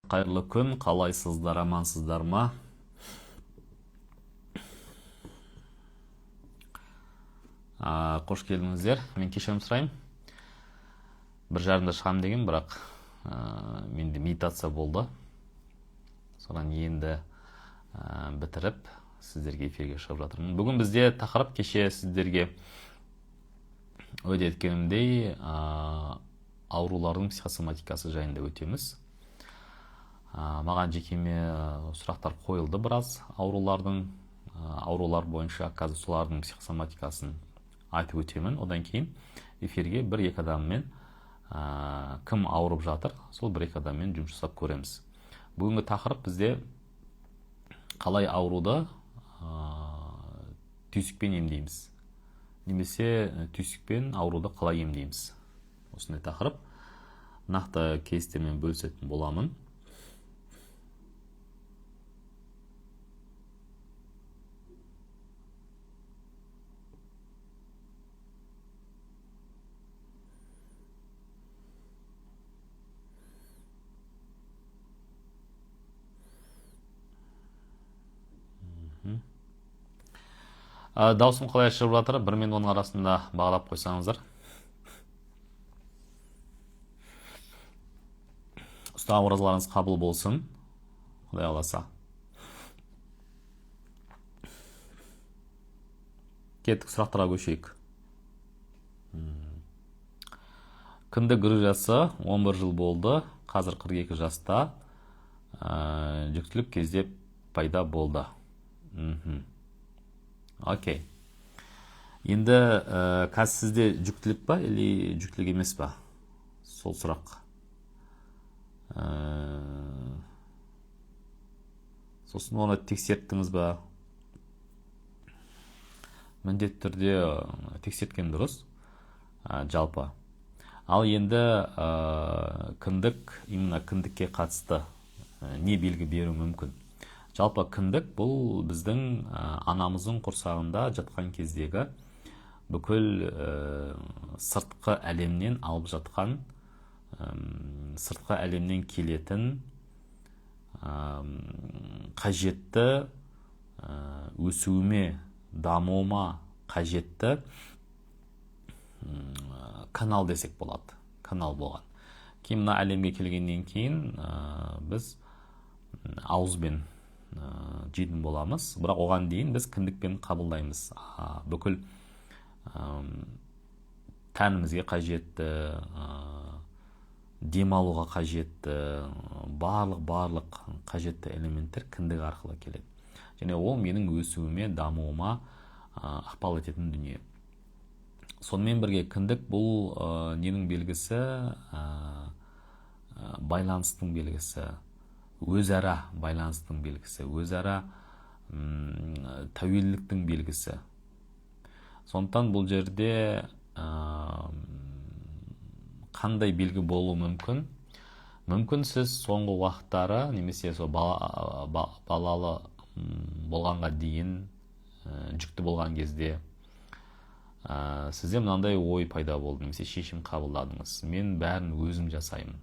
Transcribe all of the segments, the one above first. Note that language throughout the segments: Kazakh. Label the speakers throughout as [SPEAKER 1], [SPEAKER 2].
[SPEAKER 1] Қайырлы күн, қалайсыздар, амансыздар ма? Қош келдіңіздер. Мен кешірім сұрайын. 1:30-да шығам деген, бірақ менде медитация болды. Содан енді бітіріп, сіздерге эфирге шығып жатырмын. Бүгін бізде тақырып, кеше сіздерге өтеткенімдей аурулардың психосоматикасы жайында өтеміз. Маған жекеме сұрақтар қойылды біраз аурулар бойынша, қазір солардың психосоматикасын айтып өтемін. Одан кейін эфирге 1-2 адаммен кім ауырып жатыр, сол 1-2 адаммен жұмыс жасап көреміз. Бүгінгі тақырып бізде қалай ауруды түйсікпен емдейміз, немесе түйсікпен ауруды қалай емдейміз. Осындай тақырып. Нақты кейстермен бөлісетін боламын. Даусым қалай шығып жатыр, 1 мен 10 арасында бағалап қойсаңыздар. Ұстаған оразаларыңыз қабыл болсын, Құдай қаласа. Кеттік, сұрақтарға көшейік. Кіндік грыжасы 11 жыл болды, қазір 42 жаста, жүктілік кезде пайда болды. Окей. Енді қазір сізде жүктілік па, или жүктілік емес па? Сол сұрақ. Сосын оны тексерттіңіз ба? Міндетті түрде тексерткен дұрыс, жалпы. Ал енді именно кіндікке қатысты не белгі беру мүмкін? Жалпы кіндік бұл біздің анамыздың құрсағында жатқан кездегі бүкіл сыртқы әлемнен алып жатқан, сыртқы әлемнен келетін қажетті өсуіме, дамуыма қажетті канал десек болады. Канал болған. Кейін мына әлемге келгеннен кейін біз ауызбен жейтін боламыз, бірақ оған дейін біз кіндікпен қабылдаймыз. Бүкіл тәнімізге қажетті, демалуға қажетті, барлық қажетті элементтер кіндік арқылы келеді. Және ол менің өсуіме, дамуыма ықпал ететін дүние. Сонымен бірге кіндік бұл ненің белгісі? Байланыстың белгісі, өзара байланыстың белгісі, өзара тәуелділіктің белгісі. Сондықтан бұл жерде қандай белгі болуы мүмкін? Мүмкін сіз соңғы уақыттары, немесе балалы болғанға дейін, жүкті болған кезде сізде мынандай ой пайда болды, немесе шешім қабылдадыңыз. Мен бәрін өзім жасаймын.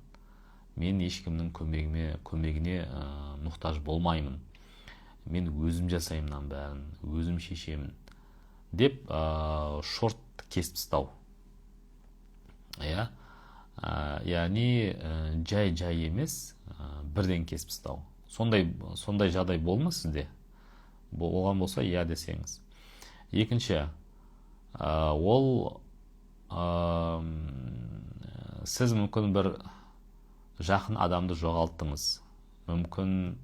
[SPEAKER 1] Мен ешкімнің көмегіне мұқтаж болмаймын. Мен өзім жасаймын бәрін, өзім шешемін. Деп шорт кесіп тастау. Яғни жай емес, бірден кесіп тастау. Сондай жағдай болды ма сізде? Болған болса, иә десеңіз. Екінші, ол сіз мүмкін бір жақын адамды жоғалттыңыз. Мүмкін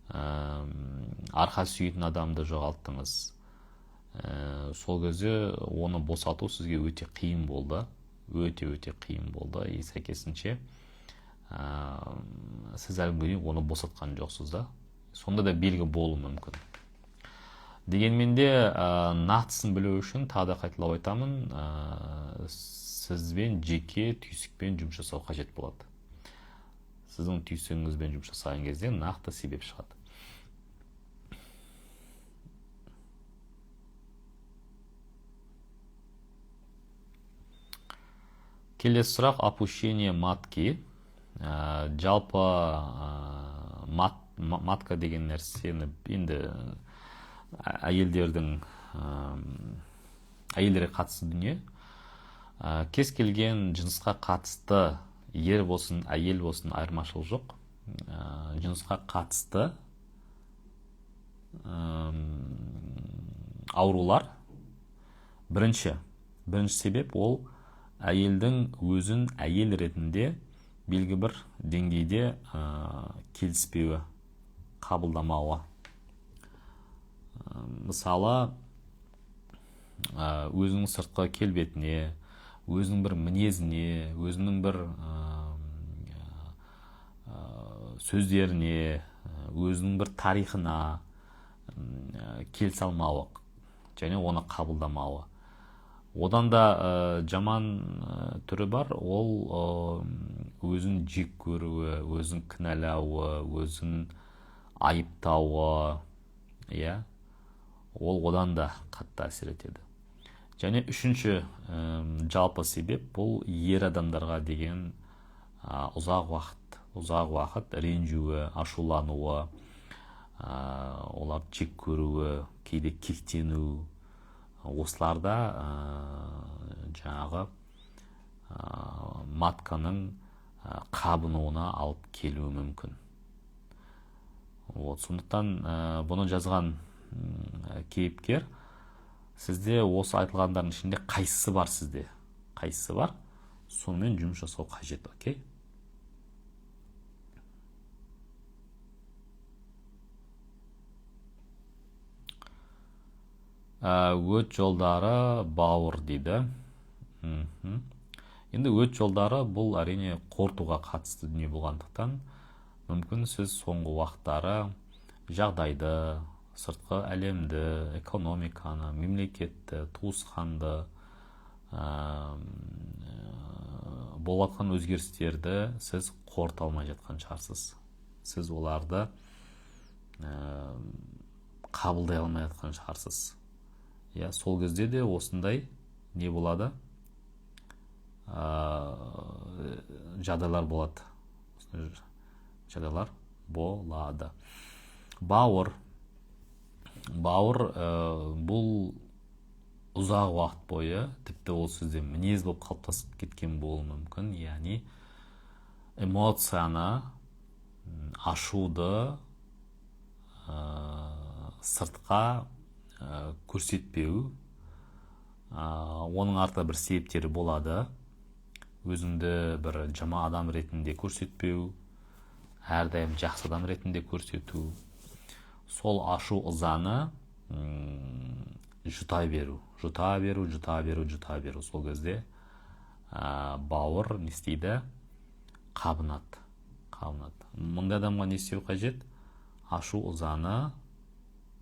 [SPEAKER 1] арқа сүйетін адамды жоғалттыңыз. Сол кезде оны босату сізге өте қиын болды. Өте қиын болды. Сәйкесінше сіз әлі оны босатқан жоқсыз да. Сонда да белгі болуы мүмкін. Дегенмен де нақтысын білу үшін тағы да қайталап айтамын, сізбен жеке түйсікпен жұмыс жасау қажет болады. Сіздің түйсігіңізбен жұмыс жасаған кезде нақты себеп шығады. Келесі сұрақ: опущение матки. Жалпы матка деген нәрсені енді әйелдердің әйелдерге қатысты дүние. Кез келген жынысқа қатысты ер болсын, әйел болсын айырмашылық жоқ. Жынысқа қатысты аурулар бірінші себеп ол әйелдің өзін әйел ретінде белгі бір деңгейде келіспеуі, қабылдамауы. Мысалы, өзінің сыртқы келбетіне, өзінің бір мінезіне, өзінің бір сөздеріне, өзінің бір тарихына келісе алмауы және оны қабылдамауы. Одан да жаман түрі бар, ол өзін жек көруі, өзін кінәлауы, өзін айыптауы, ол одан да қатты әсер етеді. Және үшінші жалпы себеп бұл ер адамдарға деген ұзақ уақыт ренжуі, ашулануы, олар жек көруі, кейде кектену, осыларда жаңағы матканың қабынуына алып келуі мүмкін. Сондықтан бұны жазған кейіпкер сізде осы айтылғандардың ішінде қайсысы бар сізде? Қайсысы бар? Сонымен жұмыс жасау қажет, окей? Өт жолдары бауыр дейді. Енді өт жолдары бұл әрине қорытуға қатысты дүние болғандықтан, мүмкін сіз соңғы уақыттары жағдайды, сыртқы әлемді, экономиканы, мемлекетті, туысқанды, болатқан өзгерістерді сіз қорыта алмай жатқан шығарсыз. Сіз оларды қабылдай алмай жатқан шығарсыз. Сол кезде де осындай не болады? Жағдайлар болады. Бауыр бұл ұзақ уақыт бойы, тіпті ол сізде мінез болып қалыптасып кеткен болуы мүмкін. Яғни эмоцияны, ашуды сыртқа көрсетпеу, оның артында бір себептері болады. Өзіңді бір жаман адам ретінде көрсетпеу, әрдайым жақсы адам ретінде көрсету. Сол ашу ызаны жұта беру. Сол кезде бауыр не істейді? Қабынады. Мұндай адамға не істеу қажет? Ашу ызаны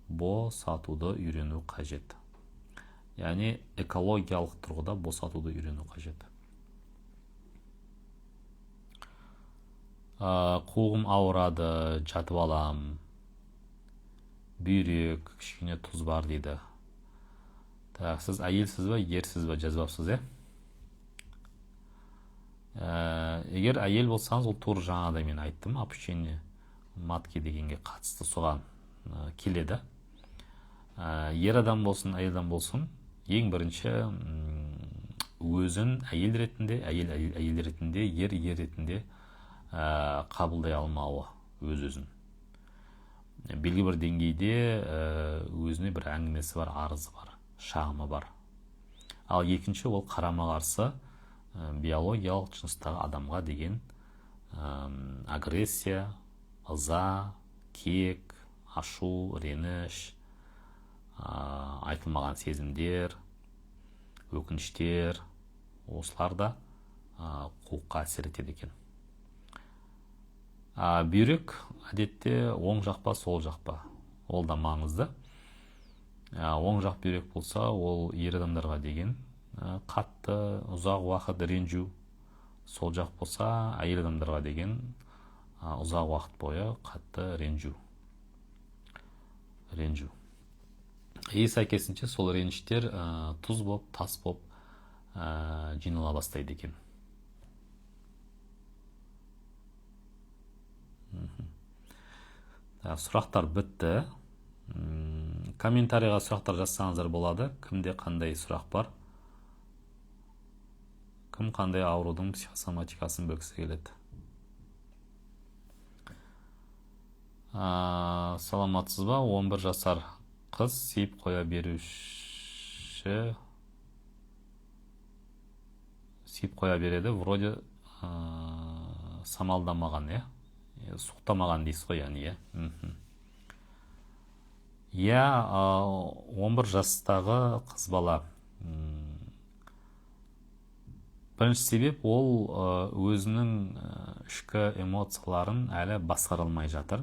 [SPEAKER 1] босатуды үйрену қажет. Яғни экологиялық тұрғыда босатуды үйрену қажет. Қуғым ауырады, жатып алам. Бүйрек, кішкене тұз бар дейді. Сіз әйелсіз ба, ерсіз ба, жазбапсыз, Егер әйел болсаңыз, ол тур жаңағыдай мен айттым, опущение матки дегенге қатысты соған келеді. Ер адам болсын, әйел адам болсын, ең бірінші өзін әйел ретінде, әйел ретінде, ер ретінде қабылдай алмауы өз-өзін. Белгі бір деңгейде өзіне бір әңгімесі бар, арызы бар, шағымы бар. Ал екінші ол қарама-қарсы биологиялық жыныстағы адамға деген агрессия, ыза, кек, ашу, реніш, айтылмаған сезімдер, өкініштер, осыларда қуыққа әсер етеді екен. Бүйрек әдетте оң жақ па, сол жақ па, ол да маңызды. Оң жақ бүйрек болса, ол ер адамдарға деген қатты ұзақ уақыт ренжу. Сол жақ болса, әйел адамдарға деген ұзақ уақыт бойы қатты ренжу. Сәйкесінше сол реніштер тұз боп, тас боп жинала бастайды екен. Сұрақтар бітті. Комментарийға сұрақтар жазсаңыздар болады. Кімде қандай сұрақ бар? Кім қандай аурудың психосоматикасын білгісі келеді? Саламатсыз ба? 11 жасар қыз сиіп қоя береді. Вроде самалдамаған, суықтамаған дейсіз ғой, яғни. 11 жастағы қыз бала. Бірінші себеп ол өзінің ішкі эмоцияларын әлі басқара алмай жатыр.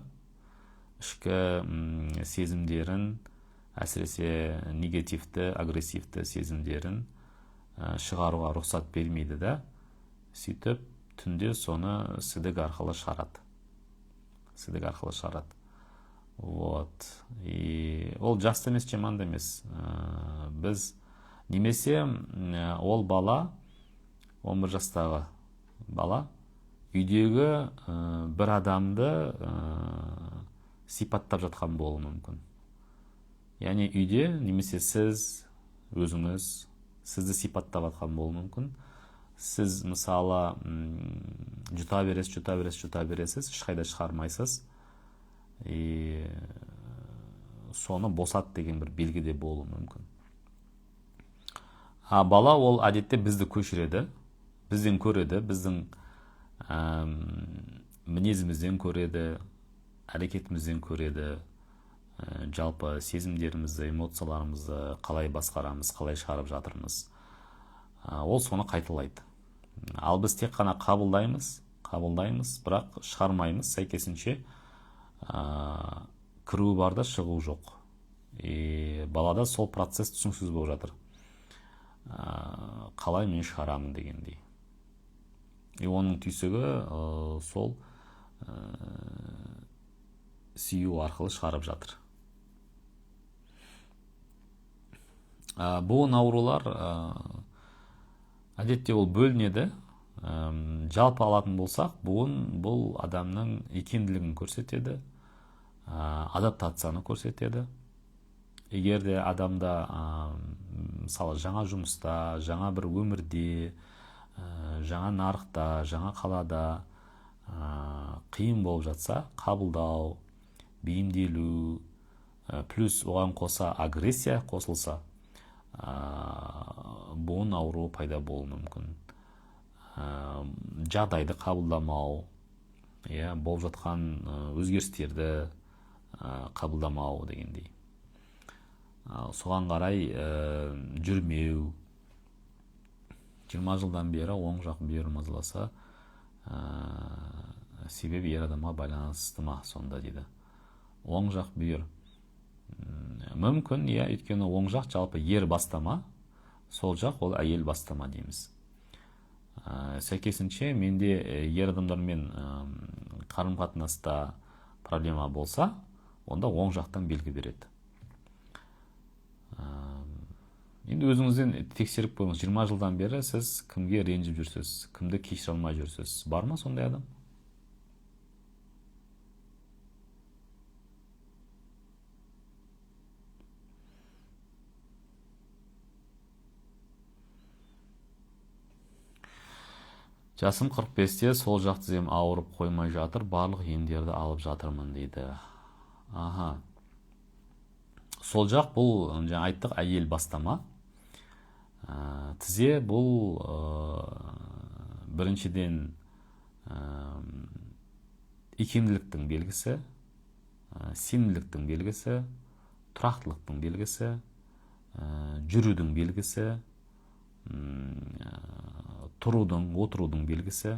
[SPEAKER 1] Ішкі сезімдерін, әсіресе негативті, агрессивті сезімдерін шығаруға рұқсат бермейді да, сөйтіп түнде соны сідік арқылы шығарады. Ол жақсы емес, жаман емес. Біз немесе ол бала, 11 жастағы бала, үйдегі бір адамды сипаттап жатқан болуы мүмкін. Яғни үйде немесе сіз өзіңіз сізді сипаттап жатқан болуы мүмкін. Сіз мысалы жұта бересіз, ешқайда шығармайсыз. Соны босат деген бір белгіде болуы мүмкін. Бала ол әдетте бізді көшіреді, бізден көреді, біздің мінезімізден көреді, әрекетімізден көреді, жалпы сезімдерімізді, эмоцияларымызды қалай басқарамыз, қалай шығарып жатырмыз. Ол соны қайталайды. Ал біз тек қана қабылдаймыз, бірақ шығармаймыз. Сәйкесінше кіру бар да шығу жоқ. Балада сол процесс түсініксіз болып жатыр. Қалай мен шығарамын дегендей. Оның түйсігі сол сүю арқылы шығарып жатыр. Бұл аурулар әдетте ол бөлінеді. Жалпы алатын болсақ, бұл адамның икемділігін көрсетеді, адаптацияны көрсетеді. Егер де адамда мысалы жаңа жұмыста, жаңа бір өмірде, жаңа нарықта, жаңа қалада қиын болып жатса, қабылдау, бейімделу, плюс оған қоса агрессия қосылса, буын ауруы пайда болуы мүмкін. Жағдайды қабылдамау, болып жатқан өзгерістерді қабылдамау дегендей. Соған қарай жүрмеу. 20 жылдан бері оң жақ бүйір мазаласа, себебі ер адамға байланысты ма сонда дейді. Оң жақ бүйір. Мүмкін, өйткені оң жақ жалпы ер бастама, сол жақ ол әйел бастама дейміз. Сәйкесінше менде ер адамдармен қарым-қатынаста проблема болса, онда оң жақтан белгі береді. Енді өзіңізден тексеріп қойыңыз. 20 жылдан бері сіз кімге ренжіп жүрсіз, кімді кешіре алмай жүрсіз? Бар ма сондай адам? Жасым 45-те, сол жақ тізем ауырып қоймай жатыр, барлық емдерді алып жатырмын дейді. Сол жақ бұл, айттық, әйел бастама. Тізе бұл біріншіден икемділіктің белгісі, сенімділіктің белгісі, тұрақтылықтың белгісі, жүрудің белгісі, тұрудың, отырудың белгісі.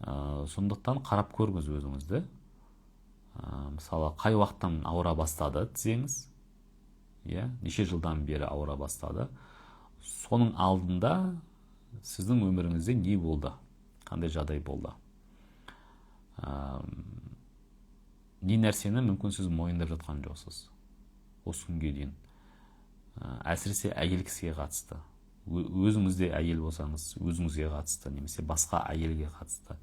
[SPEAKER 1] Сондықтан қарап көріңіз өзіңізді. Мысалы, қай уақыттан ауыра бастады тізеңіз? Неше жылдан бері ауыра бастады? Соның алдында сіздің өміріңізде не болды? Қандай жағдай болды? Не нәрсені мүмкін сіз мойындап жатқан жоқсыз осы күнге дейін? Әсіресе әйел кісіге қатысты. Өзіңізде әйел болсаңыз, өзіңізге қатысты, немесе басқа әйелге қатысты.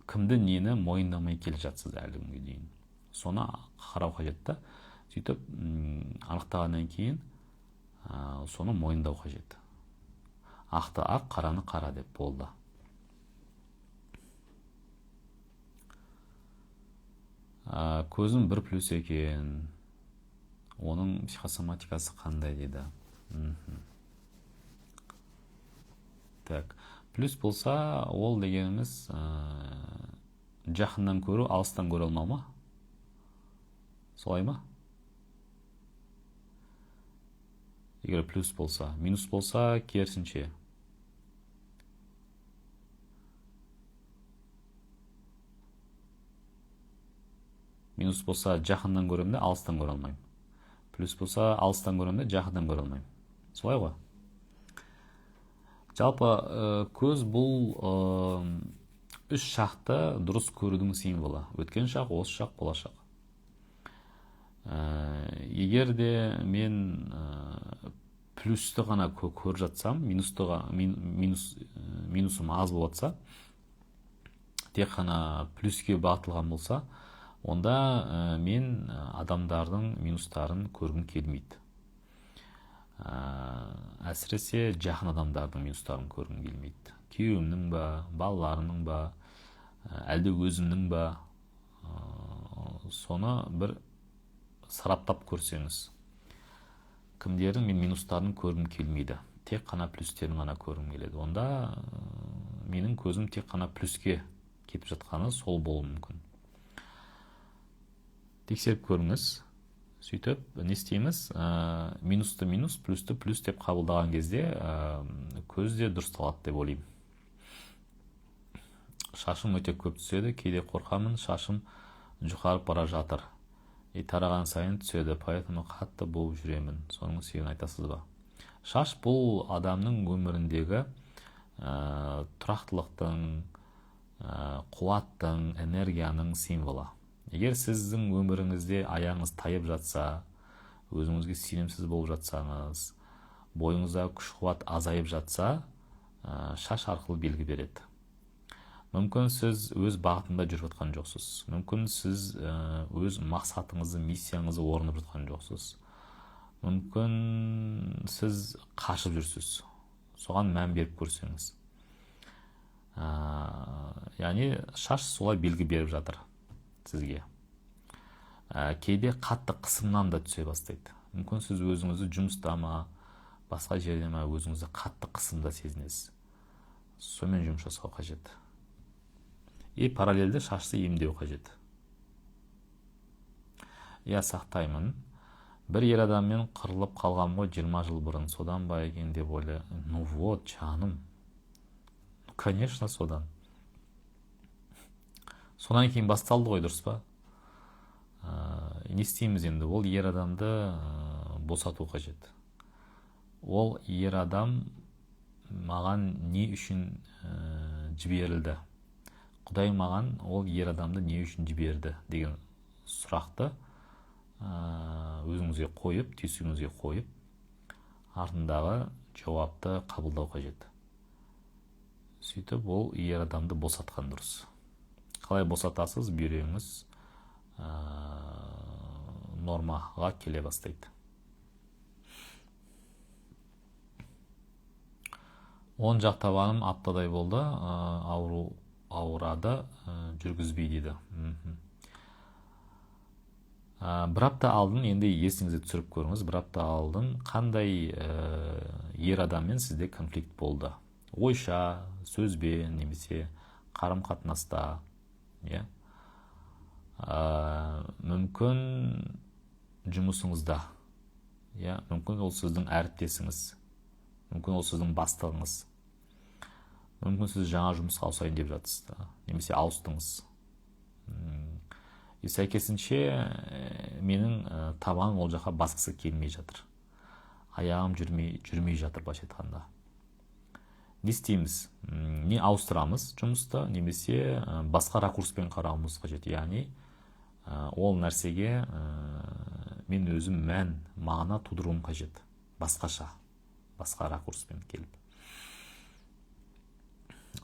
[SPEAKER 1] кімді нені мойындамай келе жатсыз әлі күнге дейін. Соны қарау қажет та. Сөйтіп анықтағаннан кейін соны мойындау қажет. Ақты ақ, қараны қара деп болды. Көзім 1+ екен. Оның психосоматикасы қандай дейді. Так, плюс болса, ол дегеніміз жақыннан көру, алыстан көре алмау ма? Солай ма? Егер плюс болса, минус болса, керісінше. Минус болса, жақыннан көремін де, алыстан көре алмаймын. Плюс болса, алыстан көремін де, жақыннан көре алмаймын. Солай ғой? Жалпы көз бұл үш шақты дұрыс көрудің символы. Өткен шақ, осы шақ, болашақ. Егер де мен плюсті ғана көріп жатсам, минусым аз болатса, тек қана плюске бағытылған болса, онда мен адамдардың минустарын көргім келмейді. Әсіресе жақын адамдардың минустарын көргім келмейді. Күйеуімнің ба, балаларымның ба, әлде өзімнің ба, соны бір сараптап көрсеңіз. Кімдердің мен минустарын көргім келмейді. Тек қана плюстерін ғана көргім келеді. Онда менің көзім тек қана плюске кетіп жатқаны сол болуы мүмкін. Тексеріп көріңіз. Сөйтіп, не істейміз? Минусты минус, плюсті плюс деп қабылдаған кезде көзде дұрысталады деп ойлаймын. Шашым өте көп түседі, кейде қорқамын, шашым жұқарып бара жатыр. Тараған сайын түседі, поэтому қатты болып жүремін. Соның себебін айтасыз ба? Шаш бұл адамның өміріндегі тұрақтылықтың, қуаттың, энергияның символы. Егер сіздің өміріңізде аяғыңыз тайып жатса, өзіңізге сенімсіз болып жатсаңыз, бойыңызда күш-қуат азайып жатса, шаш арқылы белгі береді. Мүмкін сіз өз бағытында жүріп жатқан жоқсыз. Мүмкін сіз өз мақсатыңызды, миссияңызды орындап жатқан жоқсыз. Мүмкін сіз қашып жүрсіз. Соған мән беріп көрсеңіз. Яғни шаш солай белгі беріп жатыр сізге. Кейде қатты қысымнан да түсе бастайды. Мүмкін сіз өзіңізді жұмыста ма, басқа жерде ма өзіңізді қатты қысымда сезінесіз. Сонымен жұмыс жасау қажет. Параллельді шашты емдеу қажет. Сақтаймын. Бір ер адаммен қырылып қалғам ғой 20 жыл бұрын. Содан ба екен деп ойлы. Ну вот, жаным. Конечно, содан. Содан кейін басталды ғой, дұрыс па? Не істейміз енді? Ол ер адамды босату қажет. Ол ер адам маған не үшін жіберілді? Құдай маған ол ер адамды не үшін жіберді деген сұрақты өзіңізге қойып, түйсігіңізге қойып, артындағы жауапты қабылдау қажет. Сөйтіп, ол ер адамды босатқан дұрыс. Қалай босатасыз, бүйрегіңіз нормаға келе бастайды. 10 жақтабаным аптадай болды, ауырады, жүргізбей дейді. Бір апта алдын, енді есіңізді түсіріп көріңіз, бір апта алдын қандай ер адаммен сізде конфликт болды? Ойша, сөзбен, немесе қарым-қатынаста, мүмкін жұмысыңызда, мүмкін ол сіздің әріптесіңіз, мүмкін ол сіздің бастығыңыз, мүмкін сіз жаңа жұмысқа ауысайын деп жатсыз, немесе ауыстыңыз. Сәйкесінше менің табаным ол жаққа басқысы келмей жатыр. Аяғым жүрмей жатыр, былайша айтқанда. Не істейміз? Не ауыстырамыз жұмысты, немесе басқа ракурспен қарауымыз қажет. Яғни ол нәрсеге мен өзім мағына тудыруым қажет. Басқаша, басқа ракурспен келіп.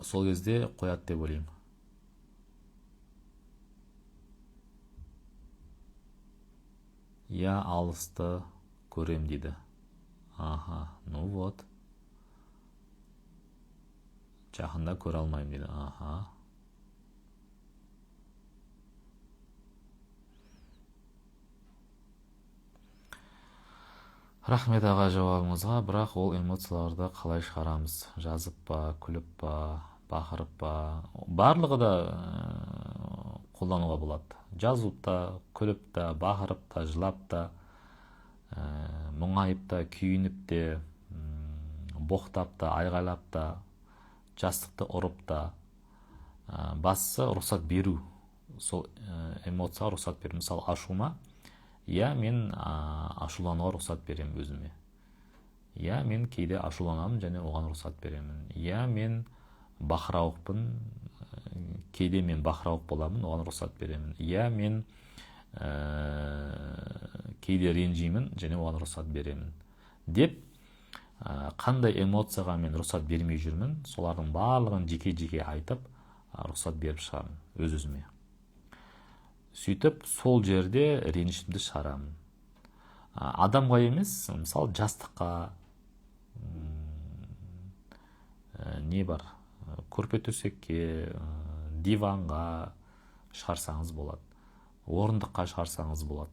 [SPEAKER 1] Сол кезде қояды деп ойлаймын. Я алысты көрем дейді. Аха, ну вот. Жақында көре алмаймын дейді. Аха. Рахмет аға жауабыңызға, бірақ ол эмоцияларды қалай шығарамыз? Жазып па, күліп па, бақырып па? Барлығы да қолдануға болады. Жазып та, күліп та, бақырып та, жылап та, мұңайып та, күйініп те, боқтап та, айғайлап та, жастықты ұрып та. Бастысы рұқсат беру. Сол эмоцияға рұқсат беру. Мысалы, ашуыма, я мен ашулануға рұқсат беремін өзіме. Я мен кейде ашуланамын және оған рұқсат беремін. Я мен бақырауықпын, кейде мен бақырауық боламын, оған рұқсат беремін. Я мен кейде ренжимін және оған рұқсат беремін. Деп, қандай эмоцияға мен рұқсат бермей жүрмін, солардың барлығын жеке-жеке айтып, рұқсат беріп шығамын өз-өзіме. Сөйтіп, сол жерде ренішімді шығарамын. Адамға емес, мысалы, жастыққа, не бар, көрпе төсекке, диванға шығарсаңыз болады. Орындыққа шығарсаңыз болады.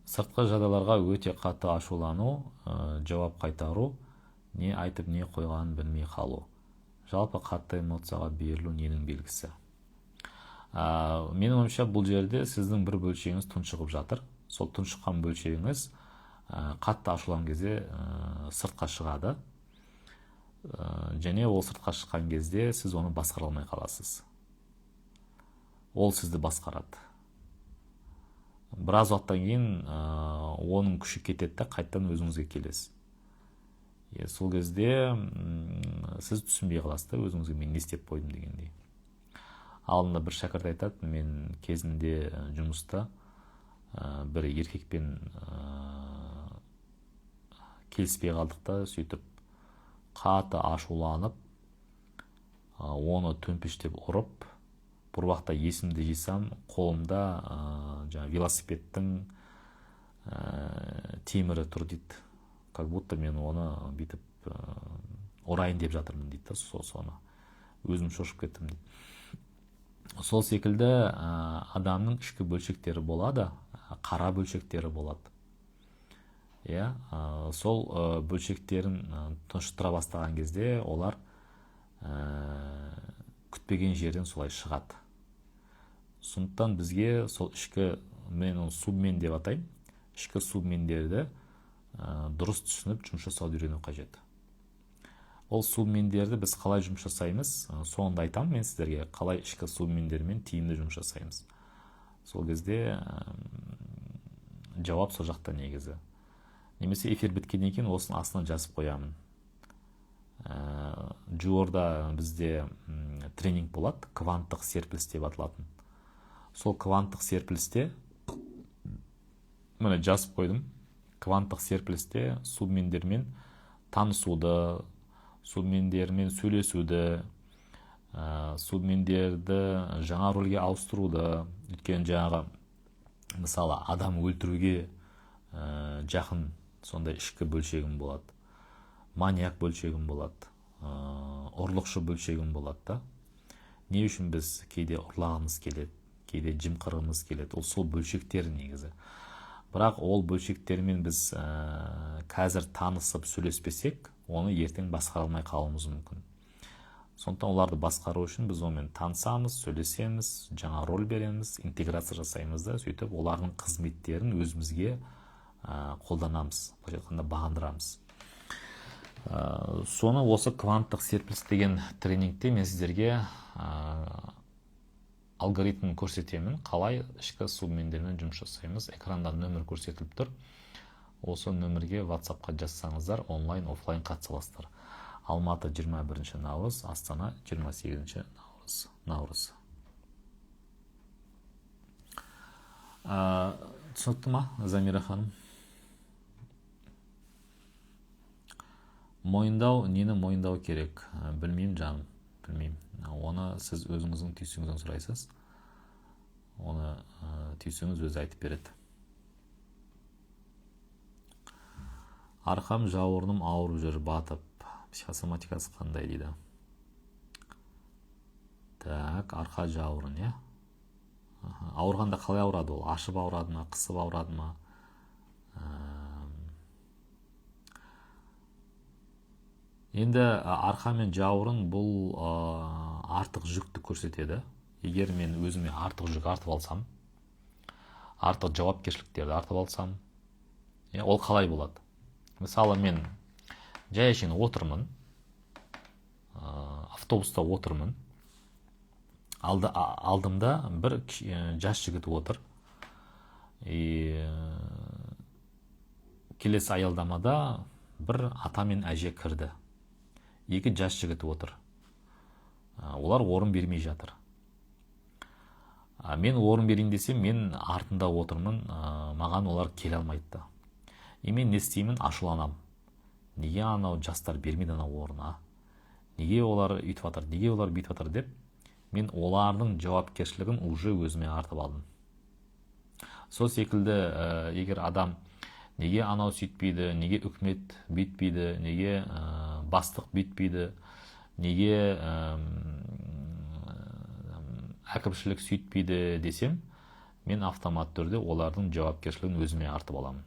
[SPEAKER 1] Сыртқы жағдайларға өте қатты ашулану, жауап қайтару, не айтып не қойғанын білмей қалу. Жалпы қатты эмоцияға берілу ненің белгісі? Менің ойымша бұл жерде сіздің бір бөлшегіңіз тұншығып жатыр. Сол тұншыққан бөлшегіңіз қатты ашуланған кезде сыртқа шығады. Және ол сыртқа шыққан кезде сіз оны басқара алмай қаласыз. Ол сізді басқарады. Біраз уақыттан кейін оның күші кетеді де қайтадан өзіңізге келесіз. Сол кезде сіз түсінбей қаласыз, өзіңізге мен не істеп қойдым дегендей. Алдында бір шәкірт айтады, мен кезінде жұмыста бір еркекпен келіспей қалдық та, сөйтіп қатты ашуланып, оны төмпештеп ұрып, бір уақытта есімді жисам, қолымда велосипедтің темірі тұр дейді. Как будто мен оны бүйтіп ұрайын деп жатырмын дейді. Соны өзім шошып кеттім дейді. Сол секілді адамның ішкі бөлшектері болады, қара бөлшектері болады. Сол бөлшектерін тұншықтыра бастаған кезде олар күтпеген жерден солай шығады. Сондықтан бізге сол ішкі, мен оны субмен деп атаймын, ішкі субмендерді дұрыс түсініп жұмыс жасауды үйрену қажет. Ол субмендерді біз қалай жұмыс жасаймыз, соңында айтамын мен сіздерге, қалай ішкі субмендермен тиімді жұмыс жасаймыз. Сол кезде жауап сол жақта негізі. Немесе эфир біткеннен кейін осының астына жазып қоямын. Жуырда бізде тренинг болады, кванттық серпіліс деп аталатын. Сол кванттық серпілісте міне жазып қойдым. Кванттық серпілісте субмендермен танысуды, субмендермен сөйлесуді, субмендерді жаңа рөлге ауыстыруды, өйткені жаңағы мысалы адам өлтіруге жақын сондай ішкі бөлшегім болады, маньяк бөлшегім болады, ұрлықшы бөлшегім болады да. Не үшін біз кейде ұрлағымыз келеді, кейде жымқырғымыз келеді, ол сол бөлшектер негізі. Бірақ ол бөлшектермен біз қазір танысып сөйлеспесек, оны ертең басқара алмай қалуымыз мүмкін. Сондықтан оларды басқару үшін біз онымен танысамыз, сөйлесеміз, жаңа рөл береміз, интеграция жасаймыз да, сөйтіп олардың қызметтерін өзімізге қолданамыз, былайша айтқанда бағындырамыз. Соны осы кванттық серпіліс деген тренингте мен сіздерге алгоритмін көрсетемін, қалай ішкі субмендермен жұмыс жасаймыз. Экранда нөмір көрсетіліп тұр. Осы нөмірге WhatsApp-қа жазсаңыздар, онлайн, офлайн қатыса аласыздар. Алматы 21 наурыз, Астана 28 наурыз. Түсінікті ма, Замира ханым? Мойындау, нені мойындау керек? Білмеймін жаным. білмеймін. Оны сіз өзіңіздің түйсігіңізден сұрайсыз. Оны түйсігіңіз өзі айтып береді. Арқам, жауырыным ауырып жүр, батып. Психосоматикасы қандай дейді. Так, арқа жауырын, иә. Ауырғанда қалай ауырады ол? Ашып ауырады ма, қысып ауырады ма? Енді арқа мен жауырын бұл артық жүкті көрсетеді. Егер мен өзіме артық жүк артып алсам, артық жауапкершіліктерді артып алсам, ол қалай болады? Мысалы, мен жай әшейін отырмын, автобуста отырмын, алдымда бір жас жігіт отыр. Келесі аялдамада бір ата мен әже кірді. Екі жас жігіт отыр. Олар орын бермей жатыр. Мен орын берейін десем, мен артында отырмын, маған олар келе алмайды. Мен не істеймін? Ашуланам. Неге анау жастар бермейді анау орына? Неге олар үйтіп жатыр? Неге олар бүйтіп жатыр деп, мен олардың жауапкершілігін уже өзіме артып алдым. Сол секілді, егер адам неге анау сөйтпейді, неге үкімет бүйтпейді, неге бастық бүйтпейді, неге әкімшілік сөйтпейді десем, мен автомат түрде олардың жауапкершілігін өзіме артып аламын.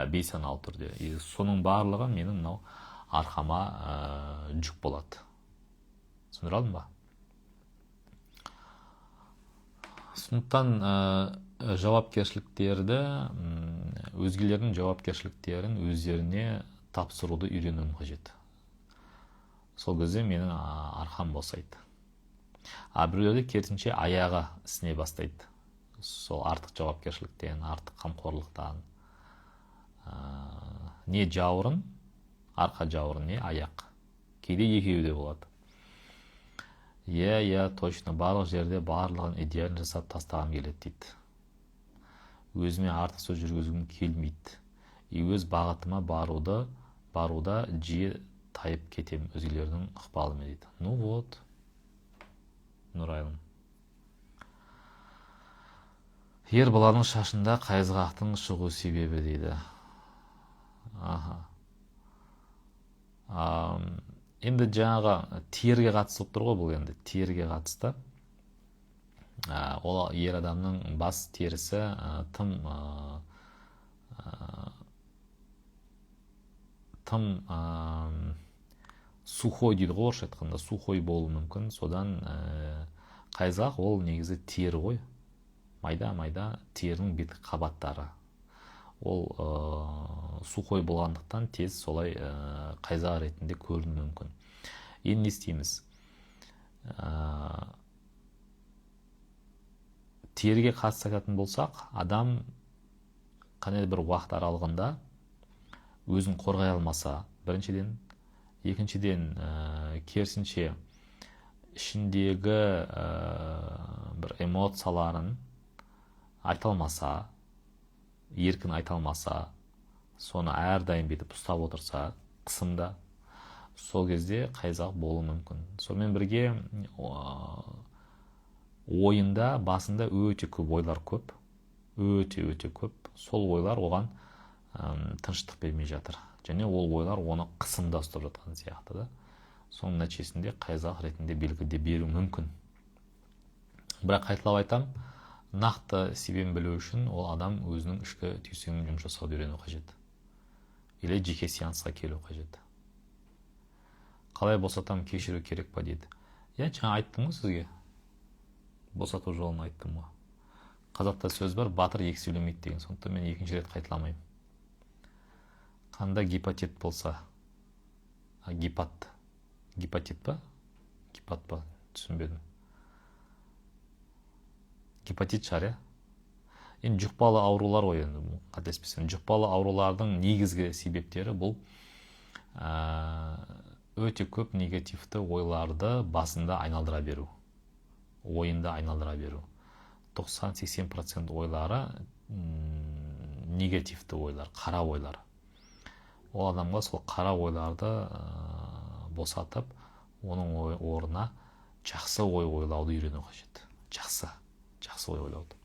[SPEAKER 1] Бейсаналы түрде. Соның барлығы менің мынау арқама жүк болады. Түсіндіре алдым ба? Сондықтан жауапкершіліктерді, өзгелердің жауапкершіліктерін өздеріне тапсыруды үйренуім қажет. Сол кезде менің арқам босайды. Біреулерде керісінше аяғы ісіне бастайды. Сол артық жауапкершіліктен, артық қамқорлықтан. Не жауырын, арқа жауырын, не аяқ. Кейде екеуі де болады. Точно, барлық жерде барлығын идеалін жасап тастағым келеді дейді. Өзіме артық сөз жүргізгім келмейді. Өз бағытыма баруда жиі тайып кетем өзгелердің ықпалымен дейді. Ну вот, Нұрайлым. Ер баланың шашында қайызғақтың шығу себебі дейді. Енді жаңағы терге қатысып тұр ғой, бұл енді терге қатысты. Ол ер адамның бас терісі тым сухой дейді ғой, орысша айтқанда, сухой болуы мүмкін. Содан қайызғақ ол негізі тері ғой. Майда терінің беткі қабаттары. Ол сухой болғандықтан тез солай қайызғақ ретінде көрінуі мүмкін. Енді не істейміз? Теріге қатысты айтатын болсақ, адам қандай бір уақыт аралығында өзін қорғай алмаса, біріншіден, екіншіден, керісінше ішіндегі бір эмоцияларын айта алмаса, еркін айта алмаса, соны әрдайым бетіп ұстап отырса, қысымда, сол кезде қайызғақ болуы мүмкін. Сонымен бірге ойында, басында өте көп ойлар көп, өте көп. Сол ойлар оған тыныштық бермей жатыр. Және ол ойлар оны қысымда ұстап жатқан сияқты да. Соның нәтижесінде қайызғақ ретінде белгіде беру мүмкін. Бірақ қайталап айтам, нақты себебін білу үшін ол адам өзінің ішкі түйсігімен жұмыс жасауды үйрену қажет. Или жеке сеансқа келу қажет. Қалай босатам, кешіру керек па дейді. Жаңа айттым ғой сізге. Босату жолын айттым ғой. Қазақта сөз бар, батыр екі сөйлемейді деген. Сондықтан мен екінші рет қайталамаймын. Қанда гепатит болса, гепатит па? Гепат па? Түсінбедім. Гепатит шығар, Енді жұқпалы аурулар ғой, енді қателеспесем. Жұқпалы аурулардың негізгі себептері бұл өте көп негативті ойларды басында айналдыра беру. Ойында айналдыра беру. 90-80% ойлары негативті ойлар, қара ойлар. Ол адамға сол қара ойларды босатып, оның орнына жақсы ой ойлауды үйрену қажет. Жақсы ой ойлауды.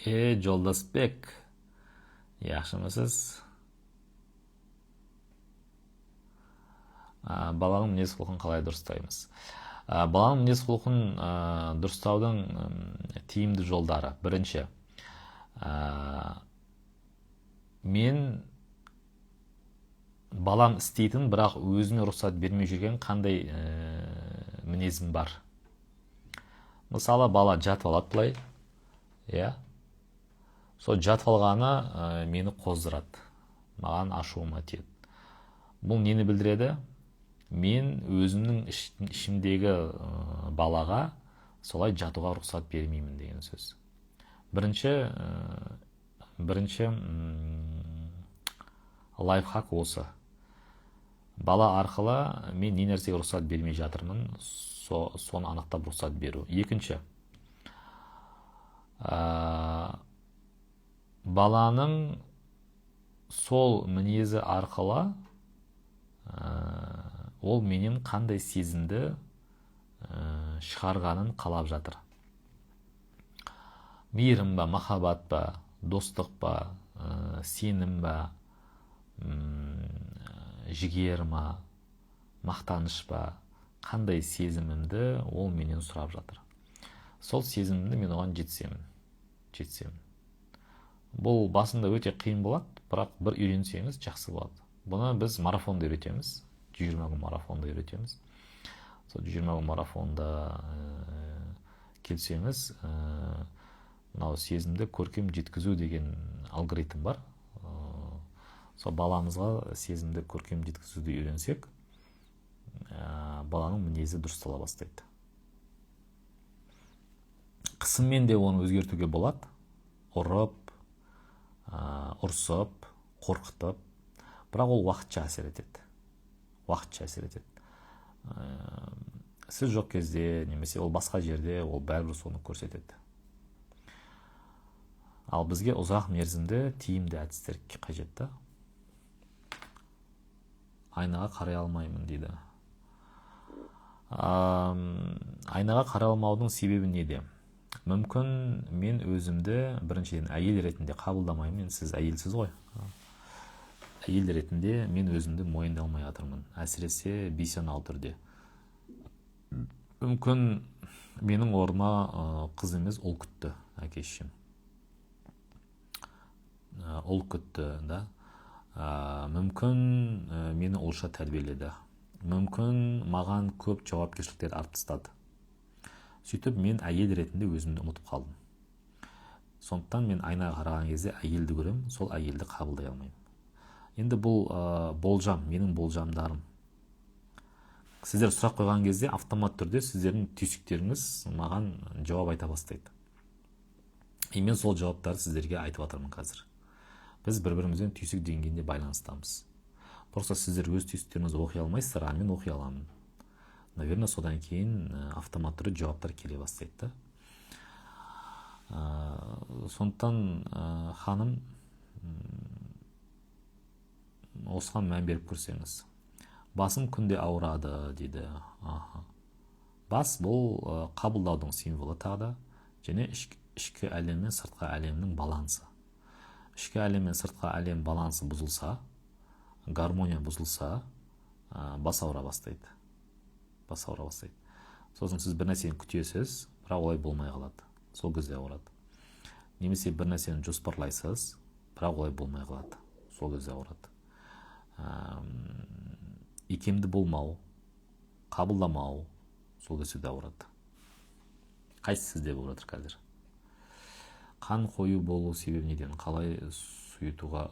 [SPEAKER 1] Жолдасбек, yaxshimisiz? Баланың мінез құлқын қалай дұрыстаймыз? Баланың мінез құлқын дұрыстаудың тиімді жолдары. Бірінші, мен балам істейтін, бірақ өзіне рұқсат бермей жүрген қандай мінезім бар? Мысалы, бала жатып алады былай, сол жатып алғаны мені қоздырады, маған ашуыма тиеді. Бұл нені білдіреді? Мен өзімнің ішімдегі балаға солай жатуға рұқсат бермеймін деген сөз. Бірінші лайфхак осы. Бала арқылы мен не нәрсеге рұқсат бермей жатырмын, соны анықтап рұқсат беру. Екінші, баланың сол мінезі арқылы ол менен қандай сезімді шығарғанын қалап жатыр. Мейірім ба, махаббат па, достық па, сенім ба, жігер ма, мақтаныш па, қандай сезімімді ол менен сұрап жатыр. Сол сезімімді мен оған жетсем. Бұл басында өте қиын болады, бірақ бір үйренсеңіз жақсы болады. Бұны біз марафонда үйретеміз. 120 күн марафонда үйретеміз. Сол 120 күн марафонда келсеңіз, мынау сезімді көркем жеткізу деген алгоритм бар. Сол баламызға сезімді көркем жеткізуді үйренсек, баланың мінезі дұрыстала бастайды. Қысыммен де оны өзгертуге болады. Ұрып, ұрсып, қорқытып, бірақ ол уақытша әсер етеді. Сіз жоқ кезде, немесе ол басқа жерде, ол бәрібір соны көрсетеді. Ал бізге ұзақ мерзімді тиімді әдістер қажет. Айнаға қарай алмаймын дейді. Айнаға қарай алмаудың себебі неде? Мүмкін мен өзімді біріншіден әйел ретінде қабылдамаймын. Сіз әйелсіз ғой. Әйел ретінде мен өзімді мойындалмай жатырмын. Әсіресе бейсаналы түрде. Мүмкін менің орныма қыз емес, ұл күтті, әке-шешем. Ұл күтті, да. Мүмкін мені ұлша тәрбиеледі. Мүмкін маған көп жауапкершіліктер артып тастады. Сөйтіп мен әйел ретінде өзімді ұмытып қалдым. Сондықтан мен айнаға қараған кезде әйелді көремін, сол әйелді қабылдай алмаймын. Енді бұл болжам, менің болжамдарым. Сіздер сұрақ қойған кезде автомат түрде сіздердің түйсіктеріңіз маған жауап айта бастайды. Мен сол жауаптарды сіздерге айтып жатырмын қазір. Біз бір-бірімізден түйсік деңгейінде байланыстамыз. Просто сіздер өз түйсіктеріңізді оқи алмайсыздар, а мен оқи аламын. Наверное, содан кейін автомат түрде жауаптар келе бастайды. Сондықтан ханым, осыған мән беріп көрсеңіз. Басым күнде ауырады дейді. Бас бұл қабылдаудың символы тағы, және ішкі әлем мен сыртқы әлемнің балансы. Ішкі әлем мен сыртқы әлем балансы бұзылса, гармония бұзылса, бас ауыра бастайды. Сосын сіз бір нәрсені күтесіз, бірақ олай болмай қалады. Сол кезде ауырады. Немесе бір нәрсені жоспарлайсыз, бірақ олай болмай қалады. Сол кезде ауырады. Икемді болмау, қабылдамау, сол кезде ауырады. Қайсы сізде болып жатыр қазір? Қан қою болу себебі неден? Қалай сұйытуға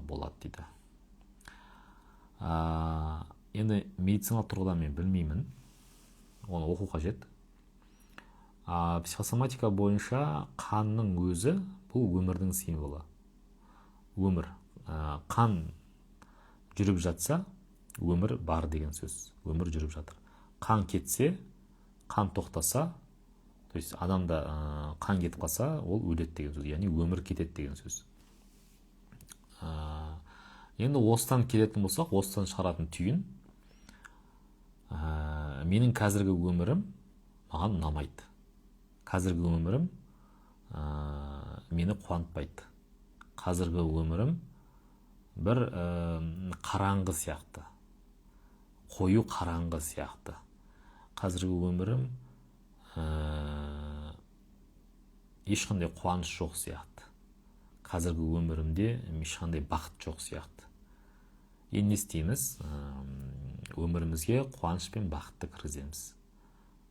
[SPEAKER 1] болады дейді. Енді медициналық тұрғыдан мен білмеймін, оны оқу қажет. Психосоматика бойынша қанның өзі бұл өмірдің символы. Өмір. Қан жүріп жатса, өмір бар деген сөз. Өмір жүріп жатыр. Қан кетсе, қан тоқтаса, то есть адамда қан кетіп қалса, ол өледі деген сөз. Яғни өмір кетеді деген сөз. Енді осыдан келетін болсақ, осыдан шығаратын түйін, менің қазіргі өмірім маған ұнамайды. Қазіргі өмірім мені қуантпайды. Қазіргі өмірім бір қараңғы сияқты, қою қараңғы сияқты. Қазіргі өмірім ешқандай қуаныш жоқ сияқты. Қазіргі өмірімде ешқандай бақыт жоқ сияқты. Енді не істейміз? Өмірімізге қуаныш пен бақытты кіргіземіз,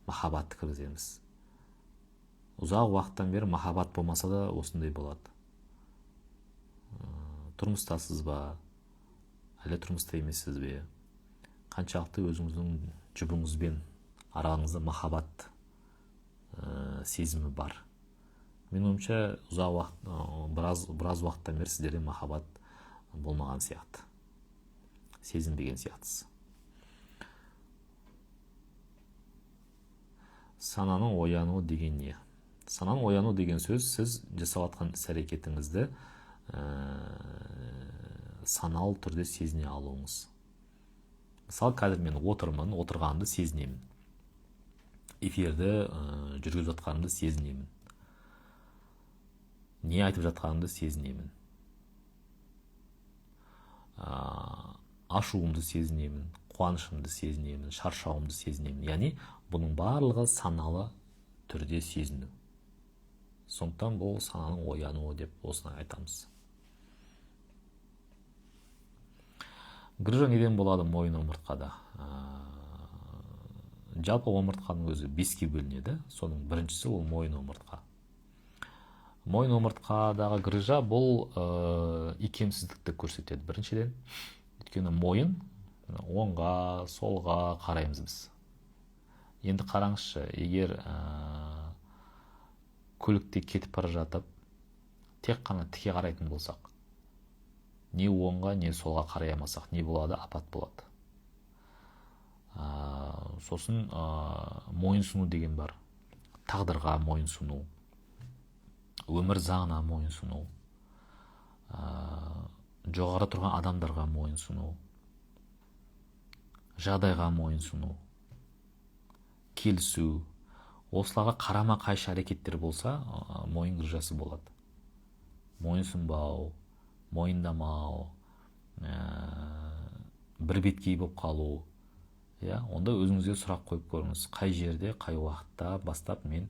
[SPEAKER 1] махаббатты кіргіземіз. Ұзақ уақыттан бері махаббат болмаса да осындай болады. Тұрмыстасыз ба, әлі тұрмыста емессіз бе? Қаншалықты өзіңіздің жұбыңызбен араңызда махаббат сезімі бар? Мен ойымша ұзақ уақыт, біраз уақыттан бері сіздерде махаббат болмаған сияқты, сезінбеген сияқтысыз. Сананың оянуы деген не? Сананың ояну деген сөз, сіз жасап жатқан іс-әрекетіңізді саналы түрде сезіне алуыңыз. Мысалы, қазір мен отырғанымды сезінемін. Эфирді жүргізіп жатқанымды сезінемін. Не айтып жатқанымды сезінемін. Ашуымды сезінемін, қуанышымды сезінемін, шаршауымды сезінемін. Яғни, бұның барлығы саналы түрде сезіну. Сондықтан бұл сананың оянуы деп осыны айтамыз. Грыжа неден болады мойын омыртқада? Жалпы омыртқаның өзі 5-ке бөлінеді. Соның біріншісі ол мойын омыртқа. Мойын омыртқадағы грыжа бұл икемсіздікті көрсетеді біріншіден. Өйткені мойын оңға, солға қараймыз біз. Енді қараңызшы, егер көлікте кетіп бара жатып, тек қана тіке қарайтын болсақ, не оңға, не солға қарай алмасақ, не болады? Апат болады. Сосын мойынсыну деген бар. Тағдырға мойынсыну, өмір заңына мойынсыну, жоғары тұрған адамдарға мойынсыну, жағдайға мойынсыну, келісу. Осыларға қарама қайшы әрекеттер болса, мойын грыжасы болады. Мойынсынбау, мойындамау, бір беткей болып қалу. Онда өзіңізге сұрақ қойып көріңіз. Қай жерде, қай уақытта бастап мен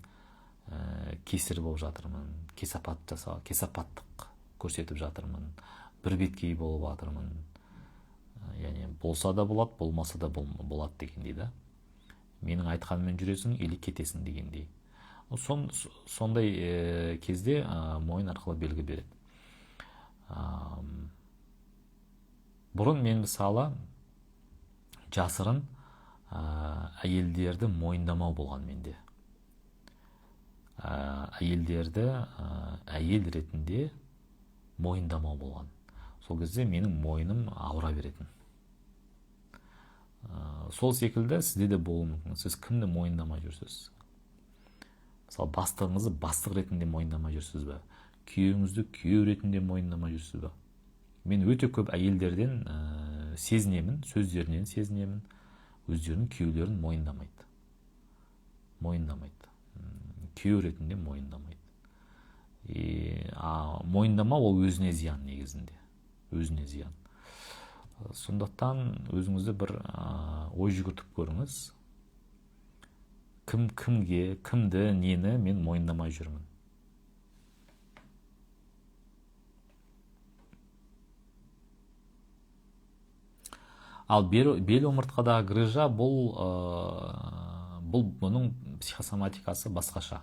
[SPEAKER 1] кесір болып жатырмын, кесапаттық көрсетіп жатырмын, бір беткей болып жатырмын. Яғни болса да болады, болмаса да болады дегендей да. Менің айтқаныммен жүресің, или кетесің дегендей. Сондай кезде мойын арқылы белгі береді. Бұрын мен мысалы жасырын әйелдерді мойындамау болған менде. Әйелдерді әйел ретінде мойындамау болған. Сол кезде менің мойыным ауыра беретін. Сол секілді сізде де болуы мүмкін. Сіз кімді мойындамай жүрсіз? Мысалы, бастығыңызды бастық ретінде мойындамай жүрсіз бе? Күйеуіңізді күйеу ретінде мойындамай жүрсіз бе? Мен өте көп әйелдерден сезінемін, сөздерінен сезінемін, өздерінің күйеулерін мойындамайды. Күйеу ретінде мойындамайды. Мойындамау ол өзіне зиян негізінде. Өзіне зиян. Сондықтан өзіңізді бір ой жүгіртіп көріңіз. Кімге, кімді, нені мен мойындамай жүрмін. Ал бел омыртқадағы грыжа бұның психосоматикасы басқаша.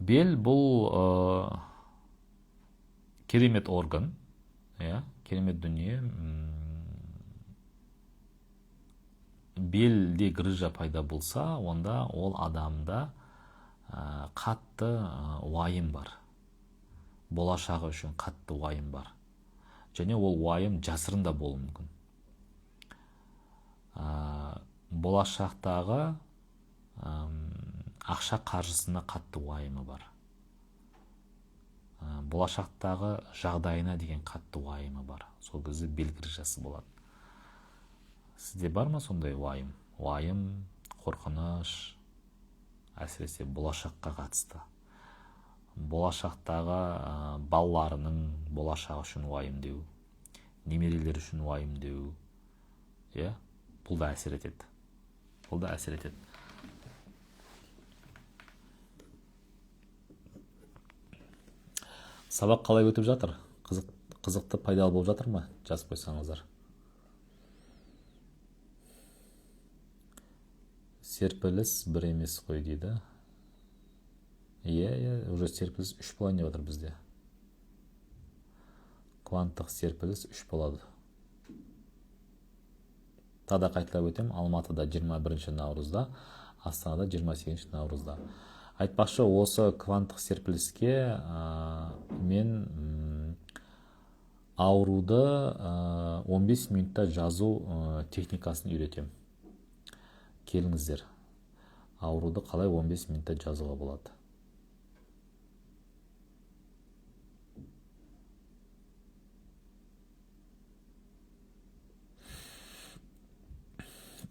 [SPEAKER 1] Бел бұл керемет орган, керемет дүние. Белде грыжа пайда болса, онда ол адамда қатты уайым бар. Болашағы үшін қатты уайым бар. Және ол уайым жасырын да болуы мүмкін. Болашақтағы ақша қаржысына қатты уайымы бар. болашақтағы жағдайына деген қатты уайымы бар. Сол кезде белгілі жасы болады. Сізде бар ма сондай уайым? Уайым, қорқыныш, әсіресе болашаққа қатысты. Болашақтағы балаларының болашағы үшін уайымдеу, немерелер үшін уайымдеу, бұл да әсер етеді. Сабақ қалай өтіп жатыр? Қызықты, пайдалы болып жатыр ма? Жазып қойсаңыздар. Серпіліс бір емес қой дейді. Уже серпіліс 3 болайын деп отыр бізде. Кванттық серпіліс 3 болады. Тада қайталап өтем. Алматыда 21 наурызда, Астанада 28 наурызда. Айтпақшы, осы кванттық серпіліске мен ауруды 15 минутта жазу техникасын үйретем. Келіңіздер. Ауруды қалай 15 минутта жазуға болады?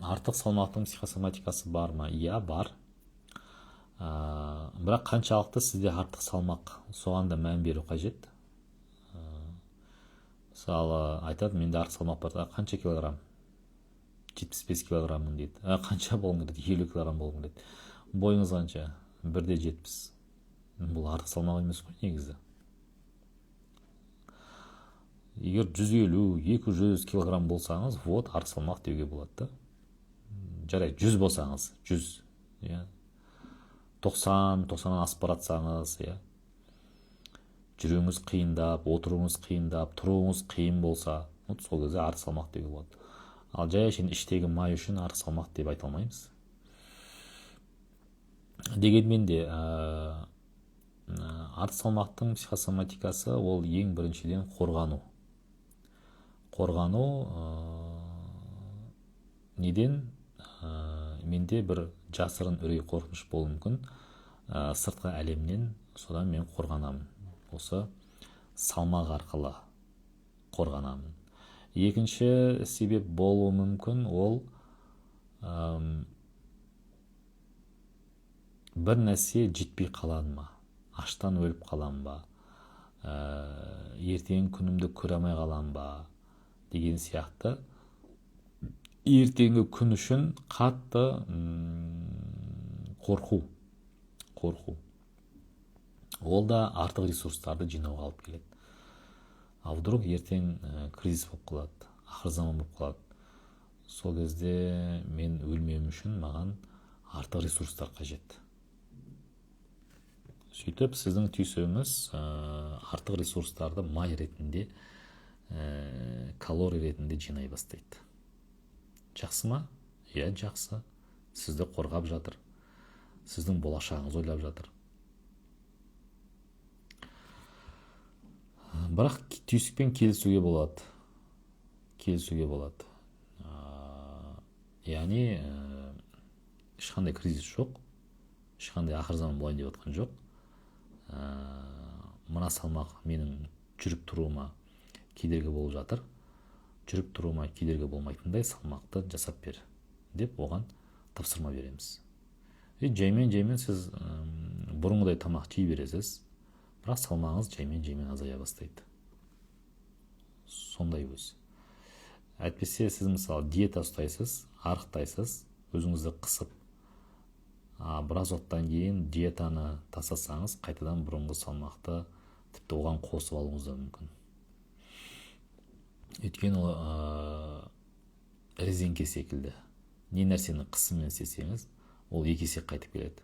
[SPEAKER 1] Артық салмақтың психосоматикасы бар ма? Иә, бар. Бірақ қаншалықты сізде артық салмақ, соған да мән беру қажет. Мысалы, айтады, менде артық салмақ бар. Қанша килограмм? 75 килограммын дейді. Қанша болғың келеді? 50 килограмм болғың келеді. Бойыңыз қанша? 1,70. Бұл артық салмақ емес қой негізі. Егер 150-200 килограмм болсаңыз, артық салмақ деуге болады. Жарайды, 100 болсаңыз, 100. 90-90-нан асып баратсаңыз, жүруіңіз қиындап, отыруыңыз қиындап, тұруыңыз қиын болса, сол кезде артық салмақ деуге болады. Ал жай әшейін іштегі май үшін артық салмақ деп айта алмаймыз. Дегенмен де артық салмақтың психосоматикасы ол ең біріншіден қорғану. Неден? Менде бір жасырын үрей қорқыныш болуы мүмкін. Сыртқы әлемнен, содан мен қорғанамын. Осы салмақ арқылы қорғанамын. Екінші себеп болуы мүмкін, ол бір нәрсе жетпей қалады ма? Аштан өліп қалам ба? Ертең күнімді көре алмай қалам ба? Деген сияқты. Ертеңгі күн үшін қатты қорқу. Ол да артық ресурстарды жинауға алып келеді. А вдруг ертең кризис болып қалады, ақыр заман болып қалады. Сол кезде мен өлмеуім үшін маған артық ресурстар қажет. Сөйтіп, сіздің түйсігіңіз артық ресурстарды май ретінде, калорий ретінде жинай бастайды. Жақсы ма? Иә, жақсы. Сізді қорғап жатыр. Сіздің болашағыңыз ойлап жатыр. Бірақ түйсікпен келісуге болады. Яғни, ешқандай кризис жоқ. Ешқандай ақыр заман болайын деп отқан жоқ. Мына салмақ менің жүріп тұруыма кедергі болып жатыр. Жүріп тұруыма кедергі болмайтындай салмақты жасап бер деп оған тапсырма береміз. Жаймен сіз бұрынғыдай тамақ жей бересіз, бірақ салмағыңыз жаймен азая бастайды. Сондай өз. Әйтпесе сіз мысалы диета ұстайсыз, арықтайсыз, өзіңізді қысып, біраз уақыттан кейін диетаны тастасаңыз, қайтадан бұрынғы салмақты тіпті оған қосып алуыңыз да мүмкін. Өйткені резеңке секілді. Не нәрсені қысыммен істесеңіз, ол екі есе қайтып келеді.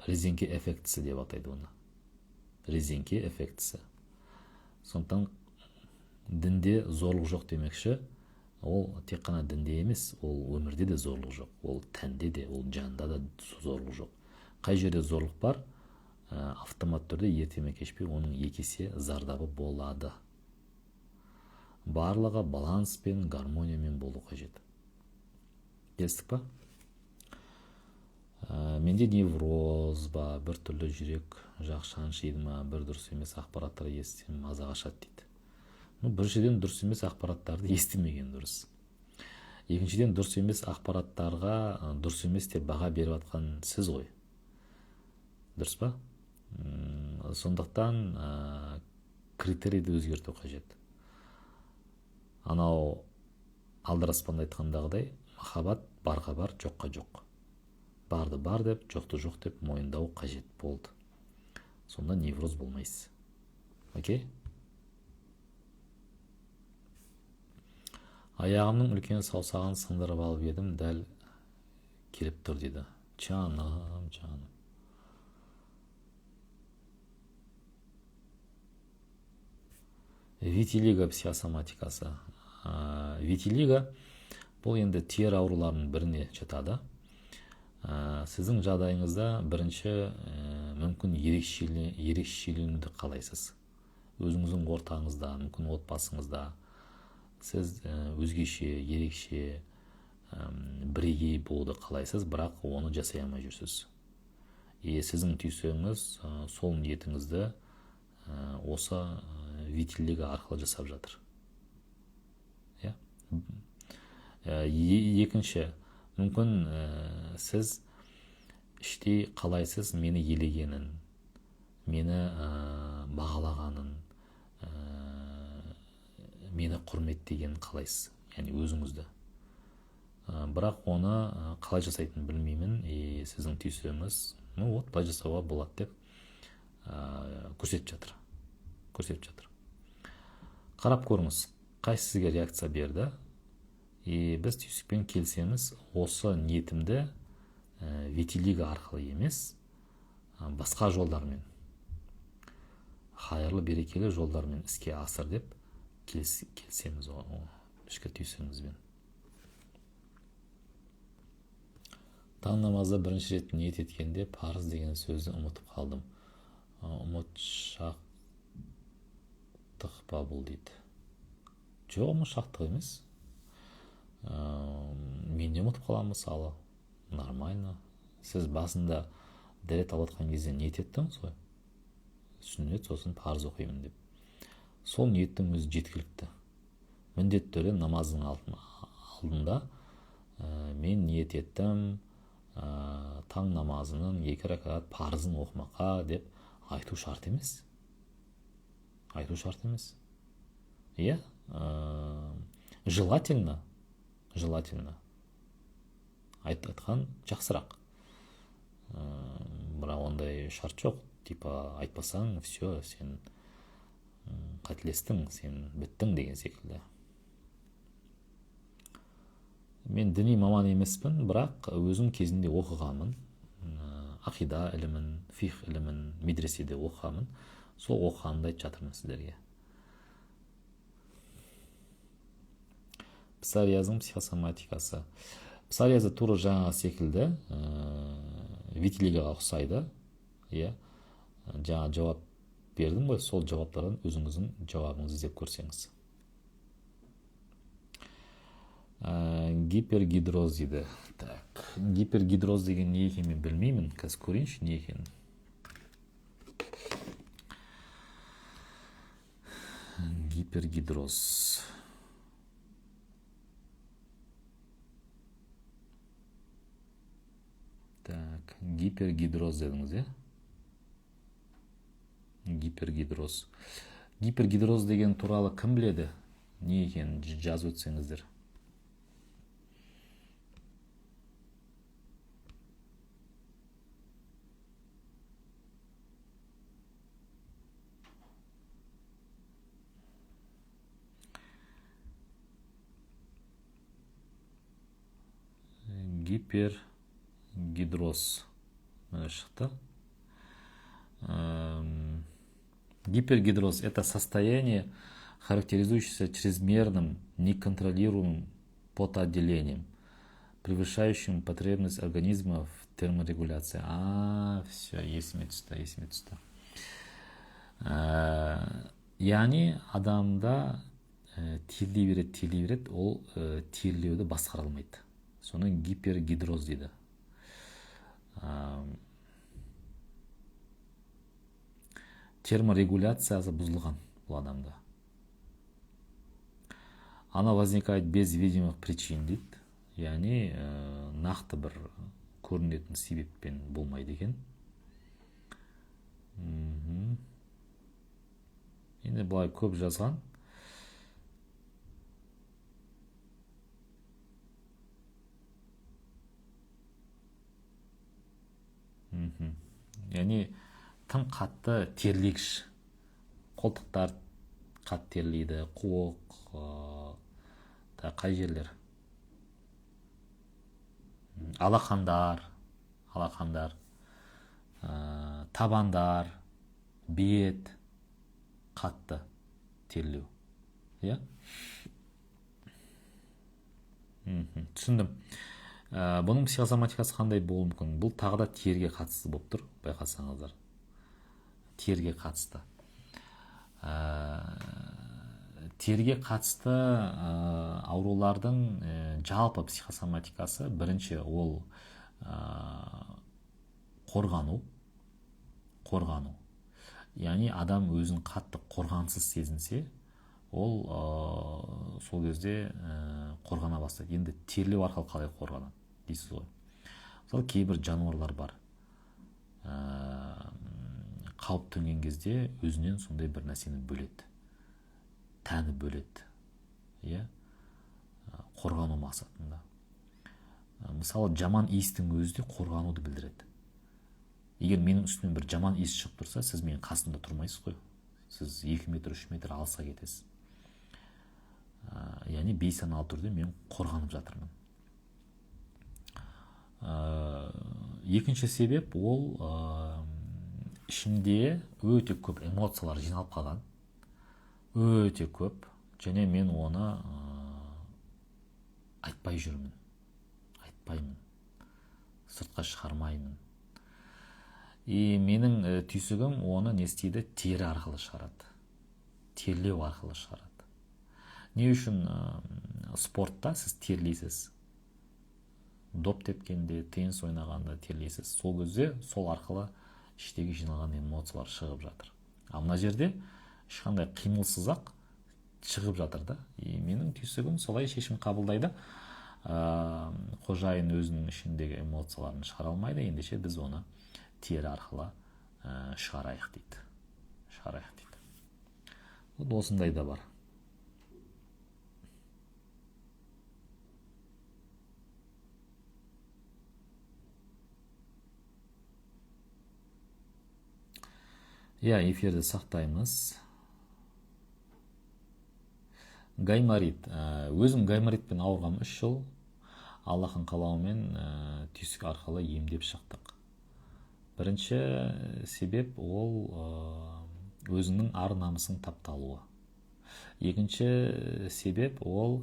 [SPEAKER 1] Резеңке эффектісі деп атайды оны. Резеңке эффектісі. Сондықтан дінде зорлық жоқ демекші, ол тек қана дінде емес, ол өмірде де зорлық жоқ. Ол тәнде де, ол жанда да зорлық жоқ. Қай жерде зорлық бар, автомат түрде ерте ме кеш пе оның екі есе зардабы болады. Барлығы баланс пен гармониямен болу қажет. Келістік па? Менде невроз ба, бір түрлі жүрек шаншиды ма, бір дұрыс емес ақпараттар естісем маза ашады дейді. Біріншіден дұрыс емес ақпараттарды естімеген дұрыс. Екіншіден дұрыс емес ақпараттарға дұрыс емес деп баға беріп жатқан сіз ғой. Дұрыс па? Сондықтан критерийді өзгерту қажет. Анау Алдараспанда айтқандағыдай, махаббат барға бар, жоққа жоқ. Барды бар деп, жоқты жоқ деп мойындау қажет болды. Сонда невроз болмайсыз. Окей? Аяғымның үлкен саусағын сындырып алып едім, дәл келіп тұр дейді. Жаным. Витилиго психосоматикасы. Витилиго бұл енді тер ауруларының біріне жатады. Сіздің жағдайыңызда бірінші мүмкін ерекшеленуді қалайсыз. Өзіңіздің ортаңызда, мүмкін отбасыңызда сіз өзгеше, ерекше, бірегей болуды қалайсыз, бірақ оны жасай алмай жүрсіз. Сіздің түйсігіңіз сол ниетіңізді осы витилиго арқылы жасап жатыр. Екінші, мүмкін сіз іштей қалайсыз мені елегенін, мені бағалағанын, мені құрметтегенін қалайсыз, яғни өзіңізді. Бірақ оны қалай жасайтынын білмеймін, сіздің түйсігіңіз, былай жасауға болады деп көрсетіп жатыр. Қарап көріңіз, қайсы сізге реакция берді. Біз түйсікпен келсеміз, осы ниетімді витилиго арқылы емес, басқа жолдармен, хайырлы берекелі жолдармен іске асыр деп келсеміз ішкі түйсігімізбен. Таң намазда бірінші рет ниет еткенде парыз деген сөзді ұмытып қалдым. Ұмытшақтық па бұл дейді. Жоқ, ұмытшақтық емес. Мен де ұмытып қаламын мысалы. Нормально. Сіз басында дәрет алып жатқан кезде ниет еттіңіз ғой. Сүннет, сосын парыз оқимын деп. Сол ниеттің өзі жеткілікті. Міндетті түрде намаздың алдында мен ниет еттім таң намазының 2 ракат парызын оқымаққа деп айту шарт емес. Иә, желательно айтқан жақсырақ. Бірақ ондай шарт жоқ. Типа айтпасаң, все, сен қателестің, сен біттің деген секілді. Мен діни маман емеспін, бірақ өзім кезінде оқығанмын. Ақида ілімін, фих ілімін медреседе оқығанмын. Сол оқығанымды айтып жатырмын сіздерге. Псориазның психосоматикасы. Псориазы тура жаңа секілді витилигоға ұқсайды. Жаңа жауап бердім ғой, сол жауаптардан өзіңіздің жауабыңызды іздеп көрсеңіз. Гипергидроз дейді. Гипергидроз деген не екенін мен білмеймін. Қазір көрейінші не екенін. Гипергидроз. Гипергидроз дедіңіз, Гипергидроз. Гипергидроз деген туралы кім біледі? Не екенін жазып өтсеңіздер. Гипергидроз. Міне шықты. Гипергидроз – это состояние, характеризующееся чрезмерным, неконтролируемым потоотделением, превышающим потребность организма в терморегуляции. Все, есіме түсті. Яғни адамда терлей береді, ол терлеуді басқара алмайды. Соны гипергидроз дейді. терморегуляциясы бұзылған бұл адамда. Она возникает без видимых причин дейді. Яғни нақты бір көрінетін себеппен болмайды екен. Енді бұлай көп жазған. Яғни тым қатты терлегіш. Қолтықтар қатты терлейді, қуық, қай жерлер? Алақандар, табандар, бет қатты терлеу. Иә? Түсіндім. Бұның психосоматикасы қандай болуы мүмкін? Бұл тағы да терге қатысты болып тұр, байқасаңыздар. Терге қатысты. Терге қатысты аурулардың жалпы психосоматикасы бірінші ол қорғану. Яғни адам өзін қатты қорғансыз сезінсе, ол сол кезде қорғана бастайды. Енді терлеу арқылы қалай қорғанады дейсіз ғой. Мысалы кейбір жануарлар бар. Қауіп төнген кезде өзінен сондай бір нәрсені бөледі. Тәні бөледі. Қорғану мақсатында. Мысалы жаман иістің өзі де қорғануды білдіреді. Егер менің үстімнен бір жаман иіс шығып тұрса, сіз менің қасымда тұрмайсыз ғой. Сіз 2 метр, 3 метр алысқа кетесіз. Яғни бейсаналы түрде мен қорғанып жатырмын. Екінші себеп ол ішімде өте көп эмоциялар жиналып қалған. Өте көп. Және мен оны айтпай жүрмін. Айтпаймын. Сыртқа шығармаймын. Менің түйсігім оны не істейді? Тері арқылы шығарады. Терлеу арқылы шығарады. Не үшін спортта сіз терлейсіз? Доп тепкенде, теннис ойнағанда терлейсіз. Сол кезде сол арқылы іштегі жиналған эмоциялар шығып жатыр. Ал мына жерде ешқандай қимылсыз-ақ шығып жатыр да. Менің түйсігім солай шешім қабылдайды. Қожайын өзінің ішіндегі эмоцияларын шығара алмайды. Ендеше біз оны тері арқылы шығарайық дейді. Осындай да бар. Эфирді сақтаймыз. Гайморит. Өзім гайморитпен ауырғам 3 жыл. Аллахың қалауымен түйсік арқылы емдеп шықтық. Бірінші себеп ол өзінің ар намысын тапталуы. Екінші себеп ол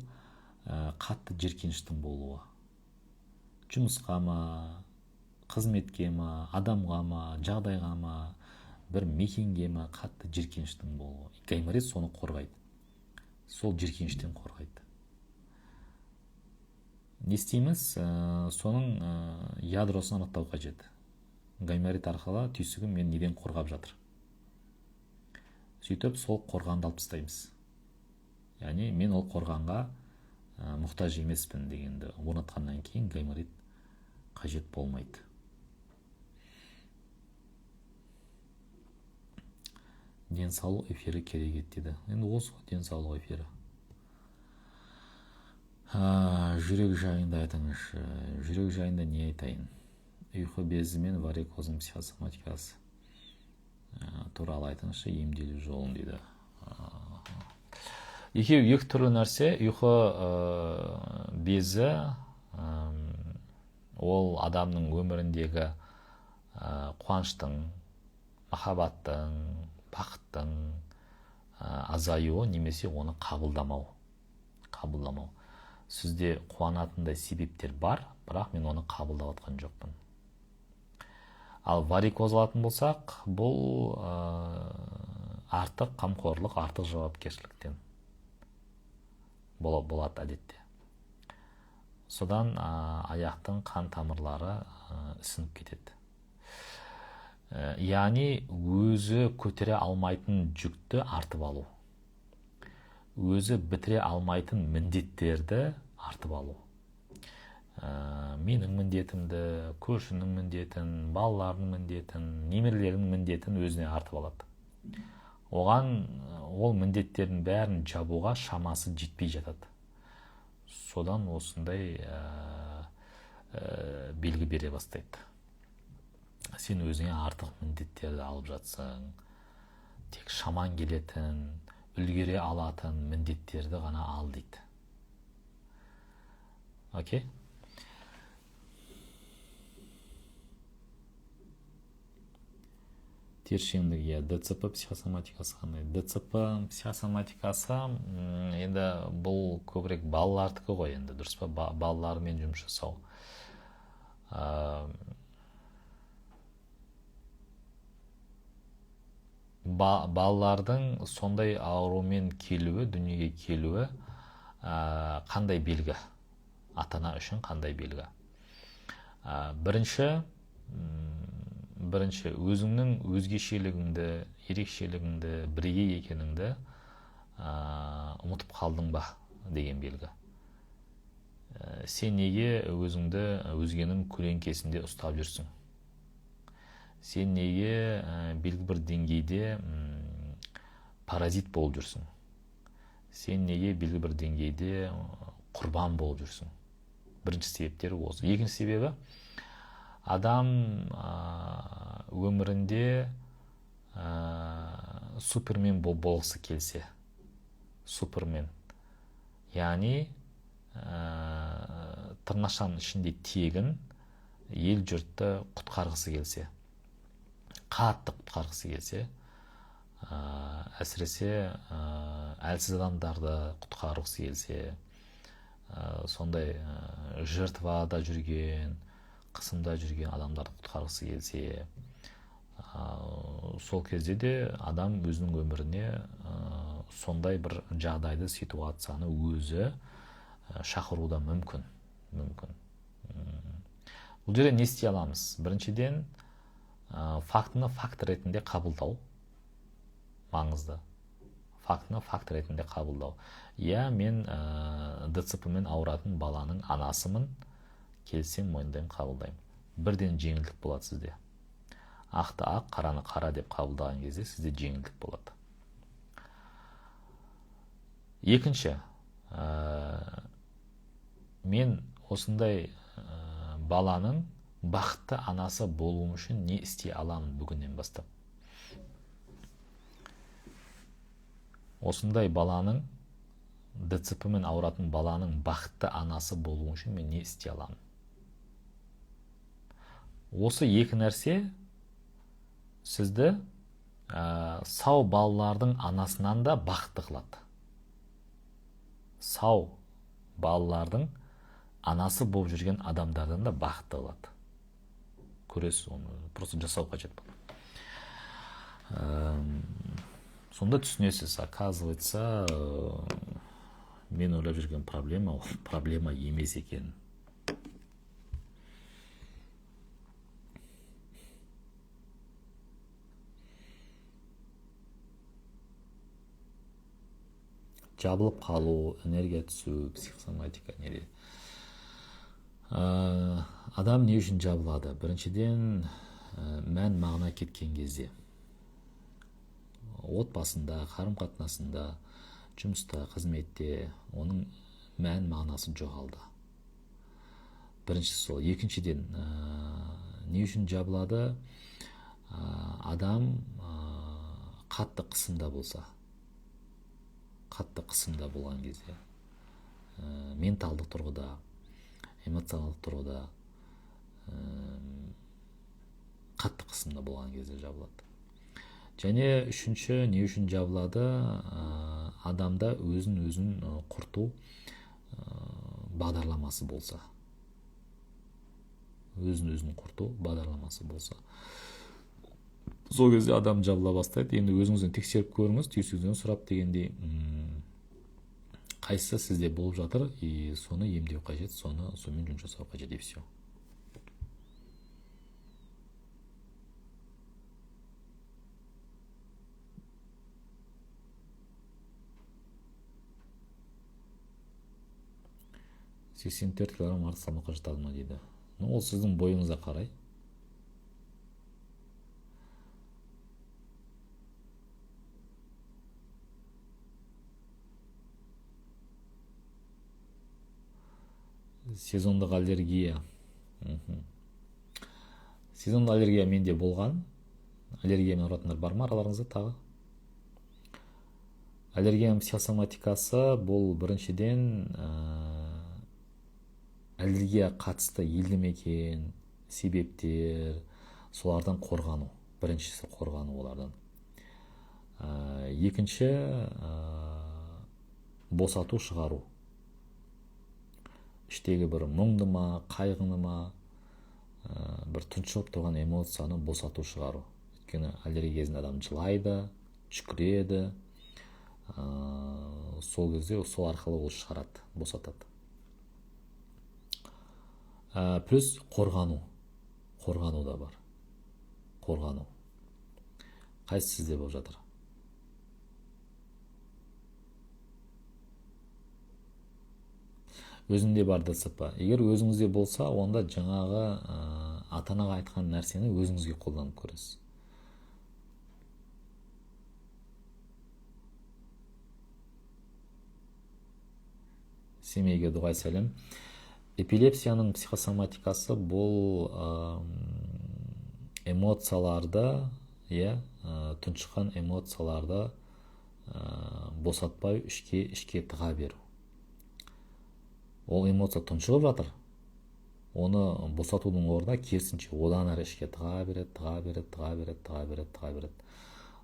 [SPEAKER 1] қатты жиіркеніштің болуы. Жұмысқа ма, қызметке ма, адамға ма, жағдайға ма, бір мекенге ма қатты жиіркеніштің болуы. Гайморит соны қорғайды. Сол жиіркеніштен қорғайды. Не істейміз? Соның ядросын анықтау қажет. Гайморит арқылы түйсігім мен неден қорғап жатыр. Сөйтіп сол қорғанды алып тастаймыз. Яғни мен ол қорғанға мұқтаж емеспін дегенді орнатқаннан кейін гайморит қажет болмайды. Денсаулық эфирі керек еді дейді. Енді осы денсаулық эфирі. Жүрек жайында айтыңызшы. Жүрек жайында не айтайын? Ұйқы безі мен варикоздың психосоматикасы туралы айтыңызшы, емделу жолын дейді. Екі түрлі нәрсе. Ұйқы безі ол адамның өміріндегі қуаныштың, махаббаттың, бақыттың азаюы немесе оны қабылдамау. Сізде қуанатындай себептер бар, бірақ мен оны қабылдап отқан жоқпын. Ал варикоз алатын болсақ, бұл артық қамқорлық, артық жауапкершіліктен болады әдетте. содан аяқтың қан тамырлары ісініп кетеді. Яғни өзі көтере алмайтын жүкті артып алу, өзі бітіре алмайтын міндеттерді артып алу. Менің міндетімді, көршінің міндетін, балалардың міндетін, немерелердің міндетін өзіне артып алады. Оған ол міндеттердің бәрін жабуға шамасы жетпей жатады. Содан осындай белгі бере бастайды. Сен өзіңе артық міндеттерді алып жатсың, тек шаман келетін, үлгере алатын міндеттерді ғана ал дейді. Окей? Тершеңдік, ДЦП психосоматикасы қандай? ДЦП психосоматикасы енді бұл көбірек балалардікі ғой, енді дұрыс па? Балалармен жұмыс жасау. Балалардың сондай аурумен келуі, дүниеге келуі қандай белгі? Ата-ана үшін қандай белгі? Бірінші өзіңнің өзгешелігіңді, ерекшелігіңді, бірегей екеніңді ұмытып қалдың ба деген белгі. Сен неге өзіңді өзгенің көлеңкесінде ұстап жүрсің? Сен неге белгі бір деңгейде паразит болып жүрсің? Сен неге белгі бір деңгейде құрбан болып жүрсің? Бірінші себептері осы. Екінші себебі, адам өмірінде супермен болғысы келсе, супермен, яғни тырнақшаның ішінде тегін ел жұртты құтқарғысы келсе, қатты құтқарғысы келсе, әсіресе әлсіз адамдарды құтқарғысы келсе, сондай жертвада жүрген, қысымда жүрген адамдарды құтқарғысы келсе, сол кезде де адам өзінің өміріне сондай бір жағдайды, ситуацияны өзі шақыруда мүмкін. Бұл жерде не істей аламыз? Біріншіден, фактіні факт ретінде қабылдау маңызды. Фактіні факт ретінде қабылдау. Мен ДЦП-мен ауыратын баланың анасымын, келсем мойындаймын, қабылдаймын. Бірден жеңілдік болады сізде. Ақты ақ, қараны қара деп қабылдаған кезде сізде жеңілдік болады. Екінші, мен осындай баланың бақытты анасы болуым үшін не істей аламын бүгіннен бастап? Осындай баланың, ДЦП-мен ауыратын баланың бақытты анасы болуым үшін мен не істей аламын? Осы екі нәрсе сізді сау балалардың анасынан да бақытты қылады. Сау балалардың анасы болып жүрген адамдардан да бақытты қылады. Көресіз, оны просто жасау қажет болады. Сонда түсінесіз, оказывается, мен ойлап жүрген проблема емес екен. Жабылып қалу, энергия түсу, психосоматика неде? Адам не үшін жабылады? Біріншіден, мән мағына кеткен кезде. Отбасында, қарым-қатынасында, жұмыста, қызметте оның мән мағынасы жоғалды. Біріншісі сол. Екіншіден, не үшін жабылады? Адам қатты қысымда болса, қатты қысымда болған кезде, менталдық тұрғыда, эмоционалдық тұрғыда қатты қысымда болған кезде жабылады. Және үшінші, не үшін жабылады? Адамда өзін құрту бағдарламасы болса. Өзін құрту бағдарламасы болса. Сол кезде адам жабыла бастайды. Енді өзіңізден тексеріп көріңіз, түйсігіңізден сұрап дегендей, қайсысы сізде болып жатыр, и соны емдеу қажет, сонымен жұмыс жасау қажет, и все. Сексен төрт килограмм артық салмаққа жата ма дейді. Ол сіздің бойыңызға қарай. Сезондық аллергия. Сезондық аллергия менде болған. Аллергиямен ауыратындар бар ма араларыңызда тағы? Аллергияның психосоматикасы бұл біріншіден аллергия қатысты елді мекен, себептер, солардан қорғану. Біріншісі қорғану олардан. Екінші босату, шығару. Іштегі бір мұңды ма, қайғыны ма, бір тұншығып тұрған эмоцияны босату, шығару. Өйткені аллергия кезінде адам жылайды, түшкіреді, сол кезде сол арқылы ол шығарады, босатады. Плюс қорғану да бар. Қорғану. Қайсы сізде болып жатыр? Өзінде бар ДЦП. Егер өзіңізде болса, онда жаңағы ата-анаға айтқан нәрсені өзіңізге қолданып көресіз. Семейге дұғай сәлем. Эпилепсияның психосоматикасы бұл эмоцияларды, тұншыққан эмоцияларды босатпай ішке тыға беру. Ол эмоция тұншығып жатыр. Оны босатудың орнына керісінше одан әрі ішке тыға береді.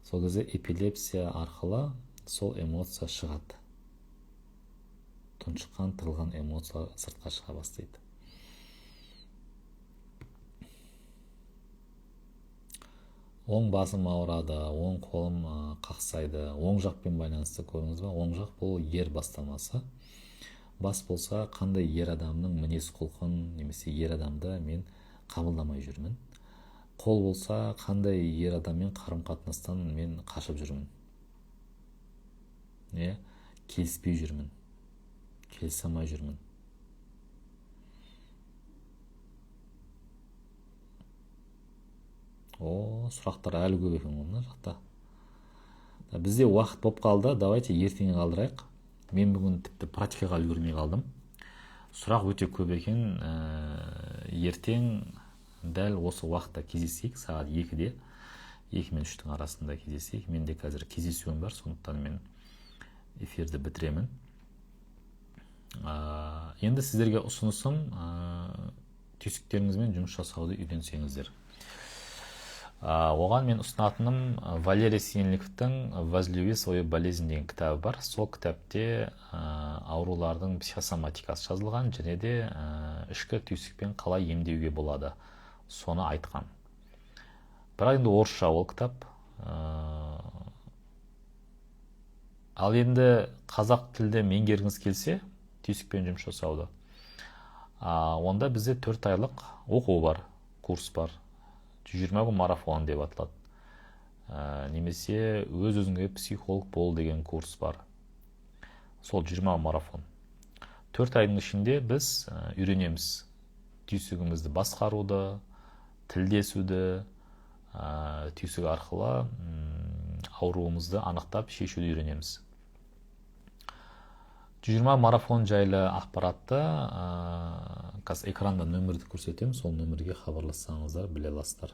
[SPEAKER 1] Сол кезде эпилепсия арқылы сол эмоция шығады. Тұншыққан, тығылған эмоция сыртқа шыға бастайды. Оң басым ауырады, оң қолым қақсайды. Оң жақпен байланысты көрдіңіз бе? Оң жақ бұл ер бастамасы. Бас болса, қандай ер адамның мінез құлқын, немесе ер адамды мен қабылдамай жүрмін. Қол болса, қандай ер адаммен қарым-қатынастан мен қашып жүрмін. Келіспей жүрмін. Келісе алмай жүрмін. Сұрақтар әлі көп екен мына жақта. Бізде уақыт болып қалды, давайте ертеңге қалдырайық. Мен бүгін тіпті практикаға үлгермей қалдым. Сұрақ өте көп екен. Ертең дәл осы уақытта кездесейік, сағат 2-де, 2 мен 3-тің арасында кездесейік. Менде қазір кездесуім бар, сондықтан мен эфирді бітіремін. Енді сіздерге ұсынысым түйсіктеріңізбен жұмыс жасауды үйренсеңіздер. Оған мен ұсынатыным Валерий Синельниковтың «Возлюби свою болезнь» деген кітабы бар. Сол кітапте аурулардың психосоматикасы жазылған, және де ішкі түйсікпен қалай емдеуге болады, соны айтқан. Бірақ енді орысша ол кітап. Ал енді қазақ тілде меңгергіңіз келсе, түйсікпен жұмыс жасауды, онда бізде 4 айлық оқу бар, курс бар. 120 күн марафон деп аталады. Немесе өз-өзіңе психолог бол деген курс бар. Сол 20 марафон. 4 айдың ішінде біз үйренеміз түйсігімізді басқаруды, тілдесуді, түйсік арқылы ауруымызды анықтап шешуді үйренеміз. 120 марафон жайлы ақпаратты қазір экранда нөмірді көрсетемін, сол нөмірге хабарлассаңыздар біле аласыздар.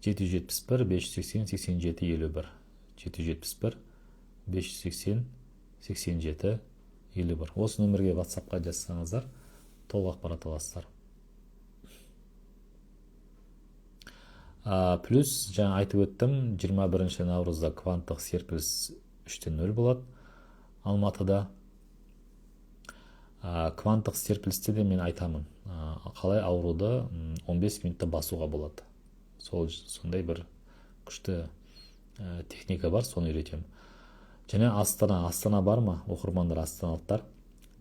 [SPEAKER 1] 771-580-87-51 771-580-87-51. Осы нөмірге WhatsApp-қа жазсаңыздар, толық ақпарат аласыздар. Плюс, жаңа айтып өттім, 21 наурызда кванттық серпіліс 3-0 болады Алматыда. Кванттық серпілісте де мен айтамын, қалай ауруды 15 минутта басуға болады. Сондай бір күшті техника бар, соны үйретемін.
[SPEAKER 2] Және Астана барма, оқырмандар астаналықтар?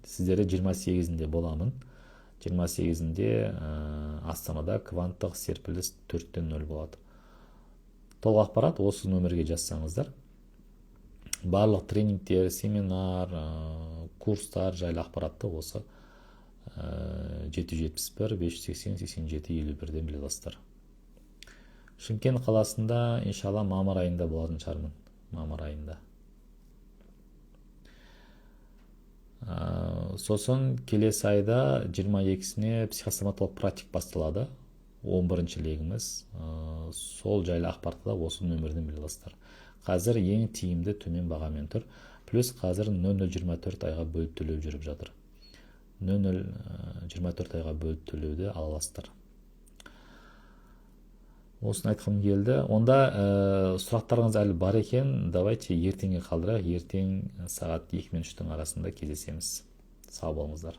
[SPEAKER 2] Сіздерде 28-інде боламын. 28-інде Астанада кванттық серпіліс 4.0 болады. Толық ақпарат осы нөмірге жазсаңыздар. Барлық тренингтер, семинар, курстар жайлы ақпаратты осы 771 580 87 51-ден біле аласыздар. Шымкент қаласында иншалла мамыр айында болатын шығармын. Мамыр айында. Сосын келесі айда 22-сіне психосоматолог практик басталады. 11-ші легіміз. Сол жайлы ақпаратты да осы нөмірден біле аласыздар. Қазір ең тиімді төмен бағамен тұр. Плюс қазір 0024 айға бөліп төлеу жүріп жатыр. 0024 айға бөліп төлеуді ала аласыздар. Осыны айтқым келді. Онда сұрақтарыңыз әлі бар екен, давайте ертеңге қалдырайық. Ертең сағат 2 мен 3-тің арасында кездесеміз. Сау болыңыздар.